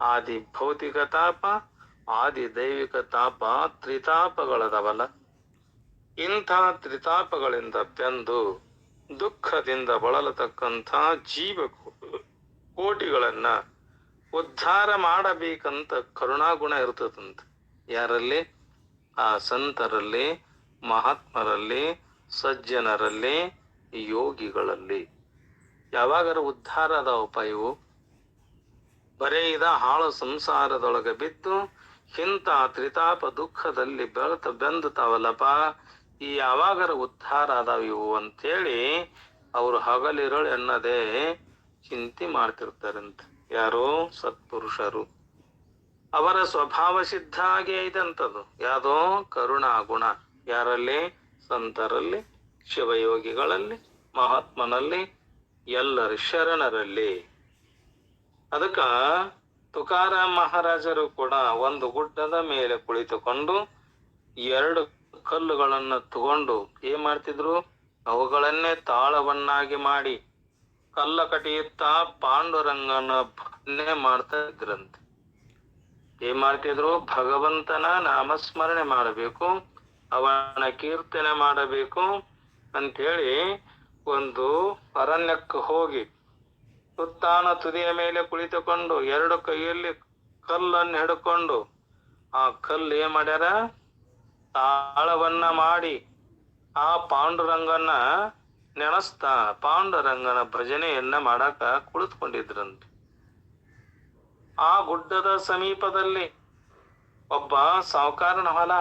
ಆದಿ ಭೌತಿಕ ತಾಪ, ಆದಿ ದೈವಿಕ ತಾಪ, ತ್ರಿತಾಪಗಳದವಲ್ಲ. ಇಂಥ ತ್ರಿತಾಪಗಳಿಂದ ಬೆಂದು ದುಃಖದಿಂದ ಬಳಲತಕ್ಕಂಥ ಜೀವ ಕೋಟಿಗಳನ್ನ ಉದ್ಧಾರ ಮಾಡಬೇಕಂತ ಕರುಣಾಗುಣ ಇರ್ತದಂತ. ಯಾರಲ್ಲಿ? ಆ ಸಂತರಲ್ಲಿ, ಮಹಾತ್ಮರಲ್ಲಿ, ಸಜ್ಜನರಲ್ಲಿ, ಯೋಗಿಗಳಲ್ಲಿ. ಯಾವಾಗರ ಉದ್ಧಾರ ಅದಾವಪ್ಪ ಇವು? ಬರೇ ಇದ ಹಾಳು ಸಂಸಾರದೊಳಗೆ ಬಿದ್ದು ಇಂಥ ತ್ರಿತಾಪ ದುಃಖದಲ್ಲಿ ಬೆಂದುತ್ತಾವಲ್ಲಪ್ಪ, ಈ ಯಾವಾಗರ ಉದ್ಧಾರ ಅದಾವ ಇವು ಅಂತೇಳಿ ಅವರು ಹಗಲಿರಳು ಎನ್ನದೇ ಚಿಂತೆ ಮಾಡ್ತಿರ್ತಾರಂತ. ಯಾರೋ ಸತ್ಪುರುಷರು. ಅವರ ಸ್ವಭಾವ ಸಿದ್ಧ ಆಗೇ ಇದಂಥದ್ದು ಯಾವ್ದೋ ಕರುಣಾಗುಣ. ಯಾರಲ್ಲಿ? ಸಂತರಲ್ಲಿ, ಶಿವಯೋಗಿಗಳಲ್ಲಿ, ಮಹಾತ್ಮನಲ್ಲಿ, ಎಲ್ಲರ ಶರಣರಲ್ಲಿ. ಅದಕ್ಕ ತುಕಾರಾಮ್ ಮಹಾರಾಜರು ಕೂಡ ಒಂದು ಗುಡ್ಡದ ಮೇಲೆ ಕುಳಿತುಕೊಂಡು 2 ಕಲ್ಲುಗಳನ್ನ ತಗೊಂಡು ಏನ್ ಮಾಡ್ತಿದ್ರು? ಅವುಗಳನ್ನೇ ತಾಳವನ್ನಾಗಿ ಮಾಡಿ ಕಲ್ಲ ಕಟಿಯುತ್ತಾ ಪಾಂಡುರಂಗನ ಭಜನೆ ಮಾಡ್ತಾ ಇದ್ರಂತೆ. ಏನ್ ಮಾಡ್ತಿದ್ರು? ಭಗವಂತನ ನಾಮಸ್ಮರಣೆ ಮಾಡಬೇಕು, ಅವನ ಕೀರ್ತನೆ ಮಾಡಬೇಕು ಅಂತ ಹೇಳಿ ಒಂದು ಅರಣ್ಯಕ್ಕೆ ಹೋಗಿ ಸುತ್ತಾನ ತುದಿಯ ಮೇಲೆ ಕುಳಿತುಕೊಂಡು 2 ಕೈಯಲ್ಲಿ ಕಲ್ಲನ್ನು ಹಿಡ್ಕೊಂಡು ಆ ಕಲ್ಲು ಏನ್ ಮಾಡ್ಯಾರ? ತಾಳವನ್ನ ಮಾಡಿ ಆ ಪಾಂಡುರಂಗನ ನೆನಸ್ತಾ ಪಾಂಡುರಂಗನ ಭಜನೆಯನ್ನ ಮಾಡಾಕ ಕುಳಿತುಕೊಂಡಿದ್ರಂತ. ಆ ಗುಡ್ಡದ ಸಮೀಪದಲ್ಲಿ ಒಬ್ಬ ಸಾಹುಕಾರನ ಹೊಲ.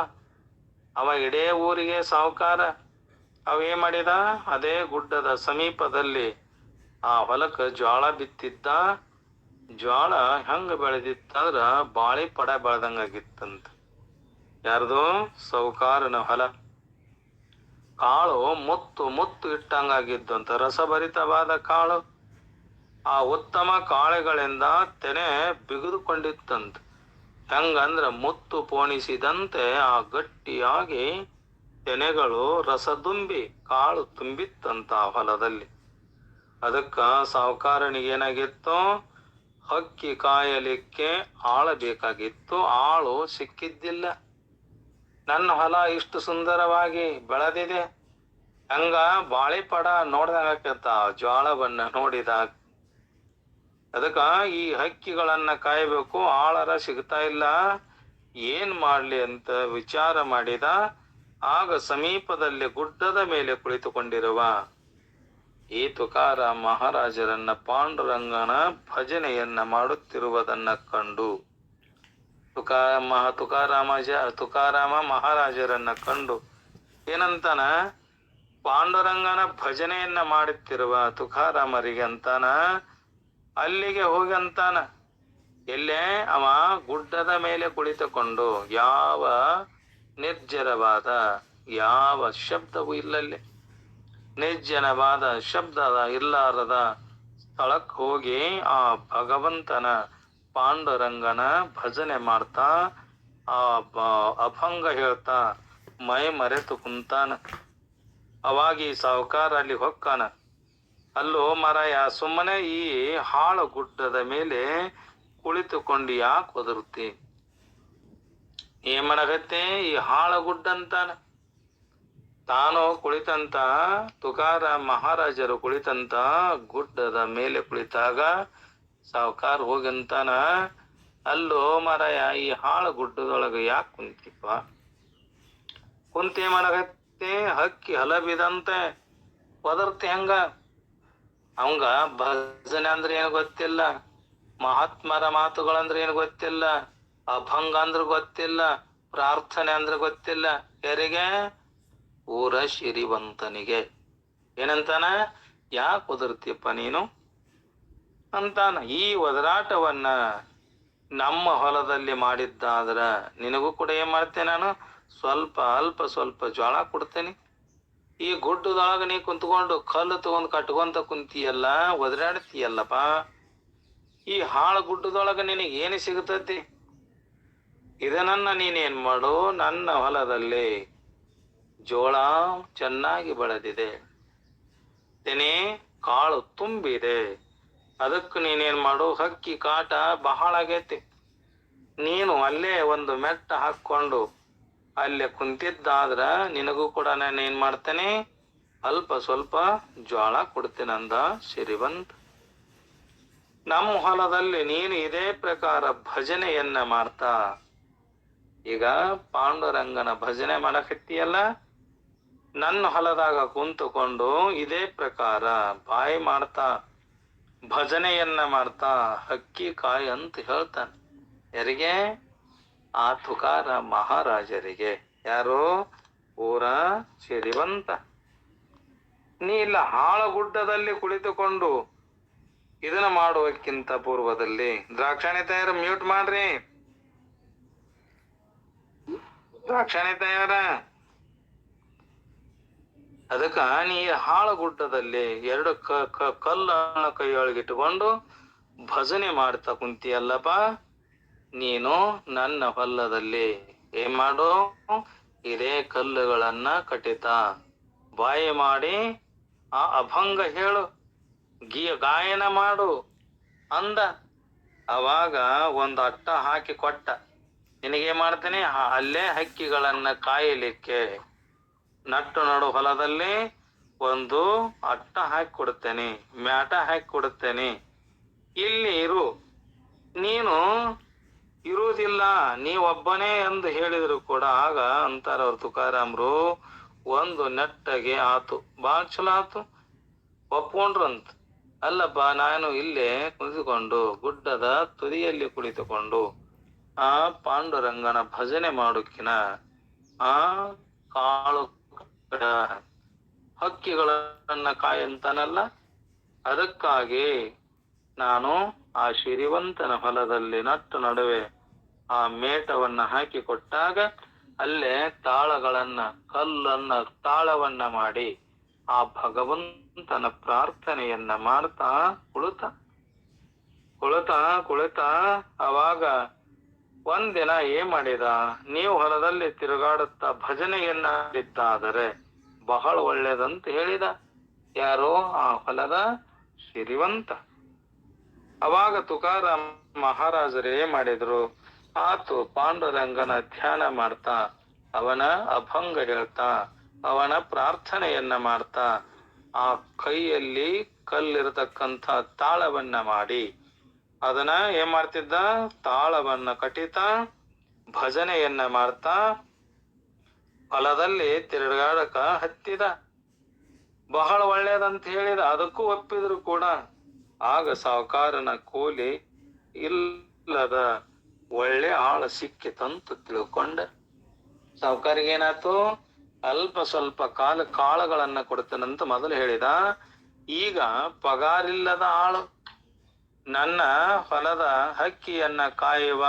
ಅವ ಇಡೇ ಊರಿಗೆ ಸಾಹುಕಾರ. ಅವೇನ್ ಮಾಡಿದ? ಅದೇ ಗುಡ್ಡದ ಸಮೀಪದಲ್ಲಿ ಆ ಹೊಲಕ್ಕ ಜ್ವಾಳ ಬಿತ್ತಿದ್ದ. ಜ್ವಾಳ ಹೆಂಗ ಬೆಳೆದಿತ್ತಂದ್ರ ಬಾಳಿ ಪಡ ಬೆಳೆದಂಗಾಗಿತ್ತಂತ. ಯಾರ್ದು? ಸಾಹುಕಾರನ ಹೊಲ. ಕಾಳು ಮುತ್ತು ಮುತ್ತು ಇಟ್ಟಂಗಾಗಿದ್ದಂತ, ರಸಭರಿತವಾದ ಕಾಳು. ಆ ಉತ್ತಮ ಕಾಳುಗಳಿಂದ ತೆನೆ ಬಿಗಿದುಕೊಂಡಿತ್ತಂತ. ಹೆಂಗಂದ್ರ ಮುತ್ತು ಪೋಣಿಸಿದಂತೆ ಆ ಗಟ್ಟಿಯಾಗಿ ತೆನೆಗಳು ರಸ ತುಂಬಿ ಕಾಳು ತುಂಬಿತ್ತಂತ ಆ ಹೊಲದಲ್ಲಿ. ಅದಕ್ಕ ಸಾಹುಕಾರನಿಗೆ ಏನಾಗಿತ್ತು? ಹಕ್ಕಿ ಕಾಯಲಿಕ್ಕೆ ಆಳ ಬೇಕಾಗಿತ್ತು, ಆಳು ಸಿಕ್ಕಿದ್ದಿಲ್ಲ. ನನ್ನ ಹೊಲ ಇಷ್ಟು ಸುಂದರವಾಗಿ ಬೆಳೆದಿದೆ, ಹಂಗ ಬಾಳಿಪಡ ನೋಡ್ದಂಗಾಕತ್ತ ಜ್ವಾಳವನ್ನ ನೋಡಿದಾಗ. ಅದಕ್ಕ ಈ ಹಕ್ಕಿಗಳನ್ನ ಕಾಯಬೇಕು, ಆಳರ ಸಿಗ್ತಾ ಇಲ್ಲ, ಏನ್ ಮಾಡ್ಲಿ ಅಂತ ವಿಚಾರ ಮಾಡಿದ. ಆಗ ಸಮೀಪದಲ್ಲಿ ಗುಡ್ಡದ ಮೇಲೆ ಕುಳಿತುಕೊಂಡಿರುವ ಈ ತುಕಾರಾಮ್ ಮಹಾರಾಜರನ್ನ ಪಾಂಡುರಂಗನ ಭಜನೆಯನ್ನ ಮಾಡುತ್ತಿರುವುದನ್ನ ಕಂಡು ತುಕಾರಾಮ ಮಹಾರಾಜರನ್ನ ಕಂಡು ಏನಂತಾನ, ಪಾಂಡುರಂಗನ ಭಜನೆಯನ್ನ ಮಾಡುತ್ತಿರುವ ತುಕಾರಾಮರಿಗೆ ಅಂತಾನ, ಅಲ್ಲಿಗೆ ಹೋಗಿ ಅಂತಾನ. ಎಲ್ಲೇ ಅವ ಗುಡ್ಡದ ಮೇಲೆ ಕುಳಿತುಕೊಂಡು, ಯಾವ ನಿರ್ಜರವಾದ ಯಾವ ಶಬ್ದವೂ ಇಲ್ಲಲ್ಲಿ, ನಿರ್ಜನವಾದ ಶಬ್ದದ ಇಲ್ಲಾರದ ಸ್ಥಳಕ್ಕೆ ಹೋಗಿ ಆ ಭಗವಂತನ ಪಾಂಡುರಂಗನ ಭಜನೆ ಮಾಡ್ತಾ ಆ ಅಭಂಗ ಹೇಳ್ತಾ ಮೈ ಮರೆತು ಕುಂತಾನ. ಅವಾಗಿ ಸಾವುಕಾರ ಅಲ್ಲಿ ಹೊಕ್ಕಾನ. ಅಲ್ಲೋ ಮರಾಯ, ಸುಮ್ಮನೆ ಈ ಹಾಳು ಗುಡ್ಡದ ಮೇಲೆ ಕುಳಿತುಕೊಂಡು ಯಾಕೆ ಒದರುತ್ತಿ? ಏನ್ ಮಾಡಗತ್ತೆ ಈ ಹಾಳು ಗುಡ್ಡ ಅಂತಾನ. ತಾನು ಕುಳಿತಂತ ತುಕಾರಾಮ್ ಮಹಾರಾಜರು ಕುಳಿತಂತ ಗುಡ್ಡದ ಮೇಲೆ ಕುಳಿತಾಗ ಸಾವುಕಾರ ಹೋಗಂತಾನ, ಅಲ್ಲೋ ಮರಾಯ, ಈ ಹಾಳು ಗುಡ್ಡದೊಳಗ ಯಾಕೆ ಕುಂತಿಪ್ಪ? ಕುಂತಿ ಮಾಡಗತ್ತೆ, ಹಕ್ಕಿ ಹಲ ಬಿದಂತೆ ಒದರ್ತಿ ಹಂಗ. ಅವಂಗ ಭಜನೆ ಅಂದ್ರೆ ಏನು ಗೊತ್ತಿಲ್ಲ, ಮಹಾತ್ಮರ ಮಾತುಗಳಂದ್ರೆ ಏನು ಗೊತ್ತಿಲ್ಲ, ಅಭಂಗ ಅಂದ್ರೆ ಗೊತ್ತಿಲ್ಲ, ಪ್ರಾರ್ಥನೆ ಅಂದ್ರೆ ಗೊತ್ತಿಲ್ಲ. ಯಾರಿಗೆ? ಊರ ಸಿರಿವಂತನಿಗೆ. ಏನಂತಾನ? ಯಾಕೆ ಒದರ್ತಿಯಪ್ಪ ನೀನು ಅಂತಾನ. ಈ ಒದರಾಟವನ್ನ ನಮ್ಮ ಹೊಲದಲ್ಲಿ ಮಾಡಿದ್ದಾದ್ರ ನಿನಗೂ ಕೂಡ ಏನ್ ಮಾಡ್ತೇನೆ ನಾನು, ಅಲ್ಪ ಸ್ವಲ್ಪ ಜ್ವಾಳ ಕೊಡ್ತೇನೆ. ಈ ಗುಡ್ಡದೊಳಗ ನೀ ಕುಂತ್ಕೊಂಡು ಕಲ್ಲು ತಗೊಂಡ್ ಕಟ್ಕೊಂತ ಕುಂತಿಯಲ್ಲ, ಒದರಾಡ್ತೀಯಲ್ಲಪ್ಪ. ಈ ಹಾಳು ಗುಡ್ಡದೊಳಗ ನಿನಗೆ ಏನು ಸಿಗುತ್ತತಿ? ಇದನ್ನ ನೀನೇನ್ ಮಾಡು, ನನ್ನ ಹೊಲದಲ್ಲಿ ಜೋಳ ಚೆನ್ನಾಗಿ ಬೆಳೆದಿದೆ, ತೆನೆ ಕಾಳು ತುಂಬಿದೆ, ಅದಕ್ಕೆ ನೀನೇನ್ ಮಾಡು, ಹಕ್ಕಿ ಕಾಟ ಬಹಳ ಆಗೈತಿ, ನೀನು ಅಲ್ಲೇ ಒಂದು ಮೆಟ್ಟ ಹಾಕೊಂಡು ಅಲ್ಲೇ ಕುಂತಿದ್ದಾದ್ರ ನಿನಗೂ ಕೂಡ ನಾನು ಏನ್ ಮಾಡ್ತೇನೆ, ಅಲ್ಪ ಸ್ವಲ್ಪ ಜ್ವಾಳ ಕೊಡ್ತೇನಂದ ಸಿರಿವಂತ. ನಮ್ಮ ಹೊಲದಲ್ಲಿ ನೀನು ಇದೇ ಪ್ರಕಾರ ಭಜನೆಯನ್ನ ಮಾಡ್ತಾ ಈಗ ಪಾಂಡುರಂಗನ ಭಜನೆ ಮಾಡಕತ್ತೀಯಲ್ಲ, ನನ್ನ ಹೊಲದಾಗ ಕುಂತುಕೊಂಡು ಇದೇ ಪ್ರಕಾರ ಬಾಯಿ ಮಾಡ್ತಾ ಭಜನೆಯನ್ನ ಮಾಡ್ತಾ ಹಕ್ಕಿ ಕಾಯಿ ಅಂತ ಹೇಳ್ತಾನೆ. ಯಾರಿಗೆ? ಆ ತುಕಾರಾಮ್ ಮಹಾರಾಜರಿಗೆ. ಯಾರು? ಊರ ಸಿರಿವಂತ. ನೀ ಇಲ್ಲ ಹಾಳಗುಡ್ಡದಲ್ಲಿ ಕುಳಿತುಕೊಂಡು ಇದನ್ನ ಮಾಡುವಕ್ಕಿಂತ ಪೂರ್ವದಲ್ಲಿ ದ್ರಾಕ್ಷಾಣಿ ತಯಾರ ಮ್ಯೂಟ್ ಮಾಡ್ರಿ. ದ್ರಾಕ್ಷಾಣಿ ತಯಾರ. ಅದಕ್ಕ ನೀ ಹಾಳಗುಡ್ಡದಲ್ಲಿ ಎರಡು ಕಲ್ಲನ್ನ ಕೈಯೊಳಗಿಟ್ಟುಕೊಂಡು ಭಜನೆ ಮಾಡ್ತಾ ಕುಂತಿಯಲ್ಲಪ್ಪ, ನೀನು ನನ್ನ ಹೊಲದಲ್ಲಿ ಏನ್ ಮಾಡು, ಇದೇ ಕಲ್ಲುಗಳನ್ನ ಕಟ್ಟಿತಾ ಬಾಯಿ ಮಾಡಿ ಆ ಅಭಂಗ ಹೇಳು, ಗಾಯನ ಮಾಡು ಅಂದ. ಅವಾಗ ಒಂದು ಅಟ್ಟ ಹಾಕಿ ಕೊಟ್ಟ. ನಿನಗೇನ್ ಮಾಡ್ತೇನೆ, ಅಲ್ಲೇ ಹಕ್ಕಿಗಳನ್ನ ಕಾಯಲಿಕ್ಕೆ ನಟ್ಟು ನಡು ಹೊಲದಲ್ಲಿ ಒಂದು ಅಟ್ಟ ಹಾಕಿ ಕೊಡುತ್ತೇನೆ, ಮ್ಯಾಟ ಹಾಕಿ ಕೊಡುತ್ತೇನೆ, ಇಲ್ಲಿ ಇರು. ನೀನು ಇರುವುದಿಲ್ಲ, ನೀವೊಬ್ಬನೇ ಎಂದು ಹೇಳಿದ್ರು ಕೂಡ ಆಗ ಅಂತಾರ ಅವ್ರ ತುಕಾರಾಮ್ರು, ಒಂದು ನೆಟ್ಟಗೆ ಆತು, ಬಾಳ ಚಲೋ ಆತು, ಒಪ್ಕೊಂಡ್ರಂತ. ಅಲ್ಲಪ್ಪ, ನಾನು ಇಲ್ಲೇ ಕುಳಿತುಕೊಂಡು ಗುಡ್ಡದ ತುದಿಯಲ್ಲಿ ಕುಳಿತುಕೊಂಡು ಆ ಪಾಂಡುರಂಗನ ಭಜನೆ ಮಾಡುಕಿನ ಆ ಕಾಳು ಹಕ್ಕಿಗಳನ್ನ ಕಾಯಂತಾನಲ್ಲ, ಅದಕ್ಕಾಗಿ ನಾನು ಆ ಸಿರಿವಂತನ ಹೊಲದಲ್ಲಿ ನಟ್ಟು ನಡುವೆ ಆ ಮೇಟವನ್ನ ಹಾಕಿ ಕೊಟ್ಟಾಗ ಅಲ್ಲೇ ತಾಳಗಳನ್ನ ಕಲ್ಲನ್ನ ತಾಳವನ್ನ ಮಾಡಿ ಆ ಭಗವಂತನ ಪ್ರಾರ್ಥನೆಯನ್ನ ಮಾಡ್ತಾ ಕುಳಿತ ಅವಾಗ ಒಂದಿನ ಏನ್ ಮಾಡಿದ, ನೀವು ಹೊಲದಲ್ಲಿ ತಿರುಗಾಡುತ್ತಾ ಭಜನೆಯನ್ನ ಇದ್ದಾದರೆ ಬಹಳ ಒಳ್ಳೇದಂತ ಹೇಳಿದ. ಯಾರೋ? ಆ ಹೊಲದ ಸಿರಿವಂತ. ಅವಾಗ ತುಕಾರಾಮ್ ಮಹಾರಾಜರು ಏನ್ ಮಾಡಿದ್ರು, ಆತು ಪಾಂಡುರಂಗನ ಧ್ಯಾನ ಮಾಡ್ತಾ, ಅವನ ಅಭಂಗ ಹೇಳ್ತಾ, ಅವನ ಪ್ರಾರ್ಥನೆಯನ್ನ ಮಾಡ್ತಾ, ಆ ಕೈಯಲ್ಲಿ ಕಲ್ಲಿರತಕ್ಕಂಥ ತಾಳವನ್ನ ಮಾಡಿ ಅದನ್ನ ಏನ್ ಮಾಡ್ತಿದ್ದ, ತಾಳವನ್ನ ಕಟಿತಾ ಭಜನೆಯನ್ನ ಮಾಡ್ತಾ ಹೊಲದಲ್ಲಿ ತಿರುಗಾಡಕ ಹತ್ತಿದ. ಬಹಳ ಒಳ್ಳೇದಂತ ಹೇಳಿದ, ಅದಕ್ಕೂ ಒಪ್ಪಿದ್ರು ಕೂಡ. ಆಗ ಸಾವುಕಾರನ ಕೂಲಿ ಇಲ್ಲದ ಒಳ್ಳೆ ಆಳ ಸಿಕ್ಕಿತಂತ ತಿಳ್ಕೊಂಡ. ಸಾವುಕಾರಿಗೇನಾಯ್ತು, ಅಲ್ಪ ಸ್ವಲ್ಪ ಕಾಳುಗಳನ್ನ ಕೊಡ್ತೇನಂತ ಮೊದಲು ಹೇಳಿದ. ಈಗ ಪಗಾರಿಲ್ಲದ ಆಳು, ನನ್ನ ಹೊಲದ ಹಕ್ಕಿಯನ್ನ ಕಾಯುವ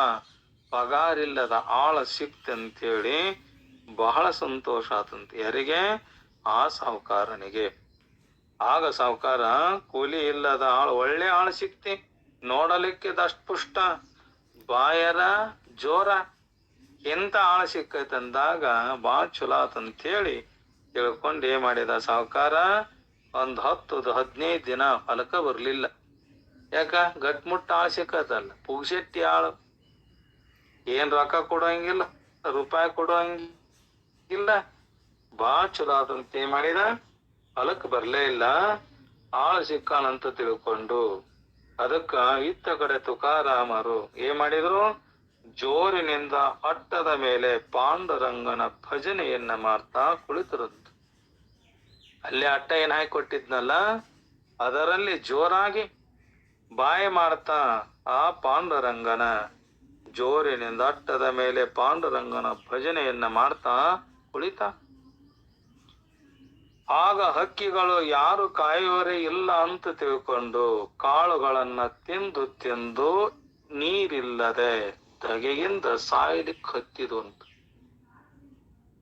ಪಗಾರಿಲ್ಲದ ಆಳ ಸಿಕ್ತಂತೇಳಿ ಬಹಳ ಸಂತೋಷ ಆತಂತ. ಯಾರಿಗೆ? ಆ ಸಾವುಕಾರನಿಗೆ. ಆಗ ಸಾವುಕಾರ, ಕೂಲಿ ಇಲ್ಲದ ಆಳು, ಒಳ್ಳೆ ಆಳು ಸಿಕ್ತಿ, ನೋಡಲಿಕ್ಕೆ ದಷ್ಟಪುಷ್ಟ, ಬಾಯರ ಜೋರ, ಎಂತ ಆಳ ಸಿಕ್ಕೈತಂದಾಗ ಬಾ ಚಲೋ ಆತಂತೇಳಿ ತಿಳ್ಕೊಂಡು ಏನ್ ಮಾಡಿದ ಸಾವುಕಾರ, 10-15 ದಿನ ಹೊಲಕ ಬರ್ಲಿಲ್ಲ. ಯಾಕ? ಗಟ್ಮುಟ್ಟ ಆಳು ಸಿಕ್ಕತಲ್ಲ, ಪುಗ್ಸೆಟ್ಟಿ ಆಳು, ಏನ್ ರೊಕ್ಕ ಕೊಡೋಂಗಿಲ್ಲ, ರೂಪಾಯಿ ಕೊಡೋಂಗಿಲ್ಲ. ಬಾ ಚಲೋ ಆತಂತ ಏನ್ ಮಾಡಿದ, ಹೊಲಕ್ ಬರ್ಲೇ ಇಲ್ಲ. ಆಳು ಸಿಕ್ಕಾನಂತ ತಿಳ್ಕೊಂಡು ಅದಕ್ಕ ಇತ್ತ ಕಡೆ ತುಕಾರಾಮರು ಏನ್ ಮಾಡಿದ್ರು, ಜೋರಿನಿಂದ ಅಟ್ಟದ ಮೇಲೆ ಪಾಂಡುರಂಗನ ಭಜನೆಯನ್ನ ಮಾಡ್ತಾ ಕುಳಿತರಂತ. ಅಲ್ಲಿ ಅಟ್ಟ ಏನ್ ಹಾಕಿ ಕೊಟ್ಟಿದ್ನಲ್ಲ, ಅದರಲ್ಲಿ ಜೋರಾಗಿ ಬಾಯಿ ಮಾಡ್ತಾ ಆ ಪಾಂಡುರಂಗನ ಜೋರಿನಿಂದ ಅಟ್ಟದ ಮೇಲೆ ಪಾಂಡುರಂಗನ ಭಜನೆಯನ್ನ ಮಾಡ್ತಾ ಕುಳಿತ. ಆಗ ಹಕ್ಕಿಗಳು ಯಾರು ಕಾಯುವರೇ ಇಲ್ಲ ಅಂತ ತಿಳ್ಕೊಂಡು ಕಾಳುಗಳನ್ನ ತಿಂದು ತಿಂದು ನೀರಿಲ್ಲದೆ ಧಗೆಯಿಂದ ಸಾಯಲಿಕ್ಕೆ ಹತ್ತಿದು ಅಂತ.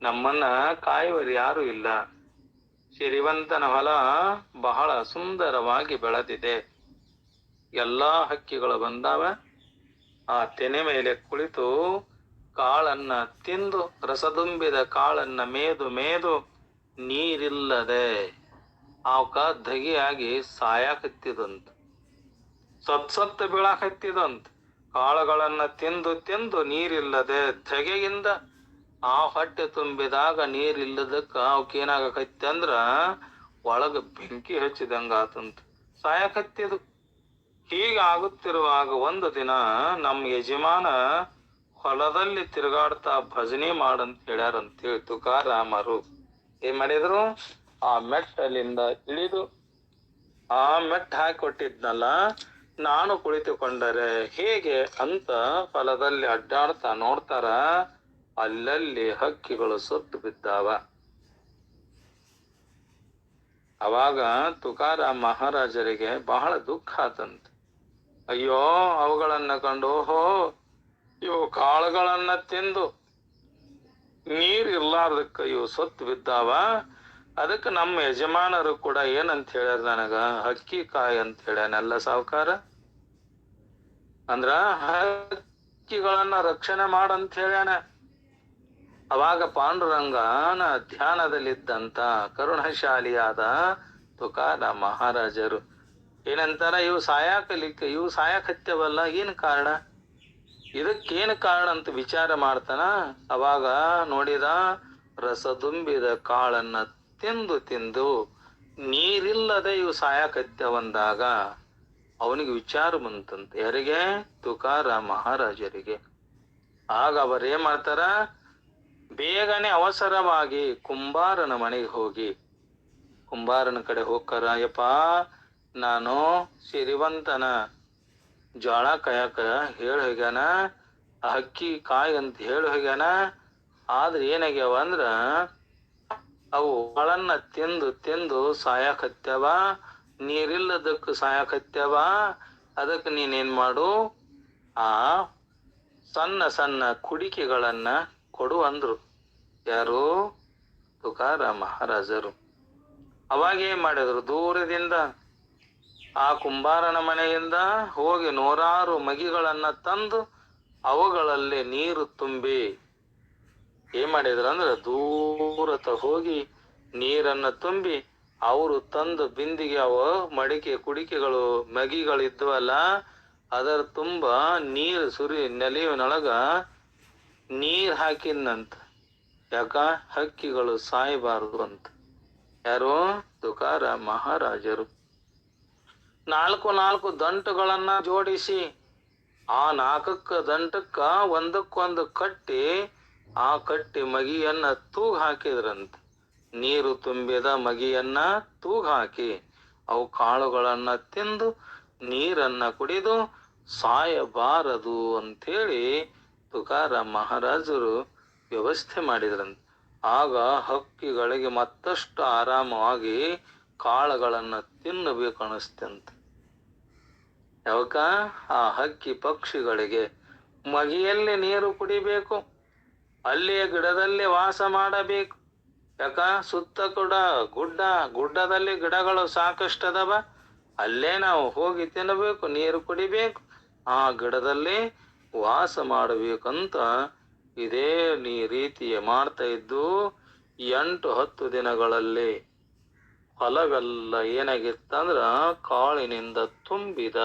ನಮ್ಮನ್ನ ಕಾಯುವರು ಯಾರು ಇಲ್ಲ, ಸಿರಿವಂತನ ಹೊಲ ಬಹಳ ಸುಂದರವಾಗಿ ಬೆಳೆದಿದೆ, ಎಲ್ಲಾ ಹಕ್ಕಿಗಳು ಬಂದಾವ, ಆ ತೆನೆ ಮೇಲೆ ಕುಳಿತು ಕಾಳನ್ನ ತಿಂದು ರಸದುಂಬಿದ ಕಾಳನ್ನ ಮೇದು ಮೇದು ನೀರಿಲ್ಲದೆ ಅವಕ ಧಗಿಯಾಗಿ ಸಾಯಕತ್ತಿದಂತ, ಸತ್ತ ಬೀಳಾಕತ್ತಿದಂತ. ಕಾಳುಗಳನ್ನ ತಿಂದು ತಿಂದು ನೀರಿಲ್ಲದೆ ಧಗೆಯಿಂದ ಆ ಹೊಟ್ಟೆ ತುಂಬಿದಾಗ ನೀರಿಲ್ಲದಕ್ಕ ಅವಕ್ಕೇನಾಗಕತ್ತಿ ಅಂದ್ರ ಒಳಗ ಬೆಂಕಿ ಹಚ್ಚಿದಂಗ ಆತಂತ, ಸಾಯಕತ್ತಿದು. ಹೀಗಾಗುತ್ತಿರುವಾಗ ಒಂದು ದಿನ ನಮ್ಮ ಯಜಮಾನ ಹೊಲದಲ್ಲಿ ತಿರುಗಾಡ್ತಾ ಭಜನೆ ಮಾಡಂತ ಹೇಳ್ಯಾರಂತೇಳಿ ತುಕಾರಾಮರು ಏನ್ ಮಾಡಿದ್ರು, ಆ ಮೆಟ್ಟಲಿಂದ ಇಳಿದು ಆ ಮೆಟ್ಟ ಹಾಕಿ ಕೊಟ್ಟಿದ್ನಲ್ಲ, ನಾನು ಕುಳಿತುಕೊಂಡರೆ ಹೇಗೆ ಅಂತ ಹೊಲದಲ್ಲಿ ಅಡ್ಡಾಡ್ತಾ ನೋಡ್ತಾರ, ಅಲ್ಲಲ್ಲಿ ಹಕ್ಕಿಗಳು ಸತ್ತು ಬಿದ್ದಾವ. ಅವಾಗ ತುಕಾರಾಮ್ ಮಹಾರಾಜರಿಗೆ ಬಹಳ ದುಃಖ ಆತಂತ. ಅಯ್ಯೋ, ಅವುಗಳನ್ನ ಕಂಡು, ಓಹೋ, ಇವು ಕಾಳುಗಳನ್ನ ತಿಂದು ನೀರಿರ್ಲಾರ್ದಕ್ಕ ಇವು ಸತ್ತು ಬಿದ್ದಾವ. ಅದಕ್ಕೆ ನಮ್ಮ ಯಜಮಾನರು ಕೂಡ ಏನಂತ ಹೇಳ್ಯಾರ, ನನಗ ಹಕ್ಕಿ ಕಾಯಿ ಅಂತ ಹೇಳ್ಯಾನಲ್ಲ ಸಾವುಕಾರ, ಅಂದ್ರ ಹಕ್ಕಿಗಳನ್ನ ರಕ್ಷಣೆ ಮಾಡಂತ ಹೇಳ್ಯಾನ. ಅವಾಗ ಪಾಂಡುರಂಗನ ಧ್ಯಾನದಲ್ಲಿದ್ದಂತ ಕರುಣಶಾಲಿಯಾದ ತುಕಾರಾಮ್ ಮಹಾರಾಜರು ಏನಂತಾರ, ಇವು ಸಾಯಾಕತ್ಯವಲ್ಲ, ಏನ್ ಕಾರಣ, ಇದಕ್ಕೇನು ಕಾರಣ ಅಂತ ವಿಚಾರ ಮಾಡ್ತಾನ. ಅವಾಗ ನೋಡಿದ, ರಸದುಂಬಿದ ಕಾಳನ್ನ ತಿಂದು ತಿಂದು ನೀರಿಲ್ಲದೆ ಇವು ಸಾಯಾಕತ್ಯವಂದಾಗ ಅವನಿಗೆ ವಿಚಾರ ಬಂತಂತ. ಯಾರಿಗೆ? ತುಕಾರಾಮ್ ಮಹಾರಾಜರಿಗೆ. ಆಗ ಅವರೇನ್ ಮಾಡ್ತಾರ, ಬೇಗನೆ ಅವಸರವಾಗಿ ಕುಂಬಾರನ ಮನೆಗೆ ಹೋಗಿ ಕುಂಬಾರನ ಕಡೆ ಹೋಗ್ತಾರ. ಯಪ್ಪ, ನಾನು ಸಿರಿವಂತನ ಜೋಳ ಕಾಯಕ ಹೇಳಿ ಹೋಗ್ಯಾನ, ಹಕ್ಕಿ ಕಾಯಿ ಅಂತ ಹೇಳಿ ಹೋಗ್ಯಾನ. ಆದ್ರೆ ಏನಾಗ್ಯಾವ ಅಂದ್ರ ಅವು ಕಾಳನ್ನ ತಿಂದು ತಿಂದು ಸಾಯಾಕತ್ಯಾವ, ನೀರಿಲ್ಲದಕ್ಕೆ ಸಾಯಾಕತ್ಯಾವ. ಅದಕ್ಕೆ ನೀನೇನ್ ಮಾಡು, ಆ ಸಣ್ಣ ಸಣ್ಣ ಕುಡಿಕೆಗಳನ್ನ ಕೊಡು ಅಂದ್ರು. ಯಾರು? ತುಕಾರಾಮ್ ಮಹಾರಾಜರು. ಅವಾಗ ಏನ್ ಮಾಡಿದ್ರು, ದೂರದಿಂದ ಆ ಕುಂಬಾರನ ಮನೆಯಿಂದ ಹೋಗಿ 100 ಮಗಿಗಳನ್ನ ತಂದು ಅವುಗಳಲ್ಲಿ ನೀರು ತುಂಬಿ ಏನ್ ಮಾಡಿದ್ರು ಅಂದ್ರೆ, ದೂರತ ಹೋಗಿ ನೀರನ್ನ ತುಂಬಿ ಅವರು ತಂದು ಬಿಂದಿಗೆ, ಅವ ಮಡಿಕೆ ಕುಡಿಕೆಗಳು ಮಗಿಗಳಿದ್ವಲ್ಲ ಅದರ ತುಂಬ ನೀರು ನೆಲೆಯವನೊಳಗ ನೀರ್ ಹಾಕಿದ್ನಂತ. ಯಾಕ? ಹಕ್ಕಿಗಳು ಸಾಯಬಾರದು ಅಂತ. ಯಾರು? ತುಕಾರ ಮಹಾರಾಜರು. 4 ದಂಟುಗಳನ್ನ ಜೋಡಿಸಿ ಆ 4 ದಂಟಕ್ಕ ಒಂದಕ್ಕೊಂದು ಕಟ್ಟಿ ಆ ಕಟ್ಟಿ ಮಗಿಯನ್ನ ತೂಗ್ ಹಾಕಿದ್ರಂತ. ನೀರು ತುಂಬಿದ ಮಗಿಯನ್ನ ತೂಗ್ ಹಾಕಿ ಅವು ಕಾಳುಗಳನ್ನ ತಿಂದು ನೀರನ್ನ ಕುಡಿದು ಸಾಯಬಾರದು ಅಂಥೇಳಿ ತುಕಾರ ಮಹಾರಾಜರು ವ್ಯವಸ್ಥೆ ಮಾಡಿದ್ರಂತ. ಆಗ ಹಕ್ಕಿಗಳಿಗೆ ಮತ್ತಷ್ಟು ಆರಾಮವಾಗಿ ಕಾಳುಗಳನ್ನ ತಿನ್ನಬೇಕು ಅನಿಸ್ತಂತ. ಯಾವಕ? ಆ ಹಕ್ಕಿ ಪಕ್ಷಿಗಳಿಗೆ ಮಗಿಯಲ್ಲಿ ನೀರು ಕುಡಿಬೇಕು, ಅಲ್ಲಿಯ ಗಿಡದಲ್ಲಿ ವಾಸ ಮಾಡಬೇಕು. ಯಾಕ? ಸುತ್ತ ಕೂಡ ಗುಡ್ಡದಲ್ಲಿ ಗಿಡಗಳು ಸಾಕಷ್ಟು ಅದಾವ, ಅಲ್ಲೇ ನಾವು ಹೋಗಿ ತಿನ್ನಬೇಕು, ನೀರು ಕುಡಿಬೇಕು, ಆ ಗಿಡದಲ್ಲಿ ವಾಸ ಮಾಡಬೇಕಂತ ಇದೇ ರೀತಿಯ ಮಾಡ್ತಾ ಇದ್ದು 8-10 ದಿನಗಳಲ್ಲಿ ಹೊಲವೆಲ್ಲ ಏನಾಗಿತ್ತಂದ್ರ ಕಾಳಿನಿಂದ ತುಂಬಿದ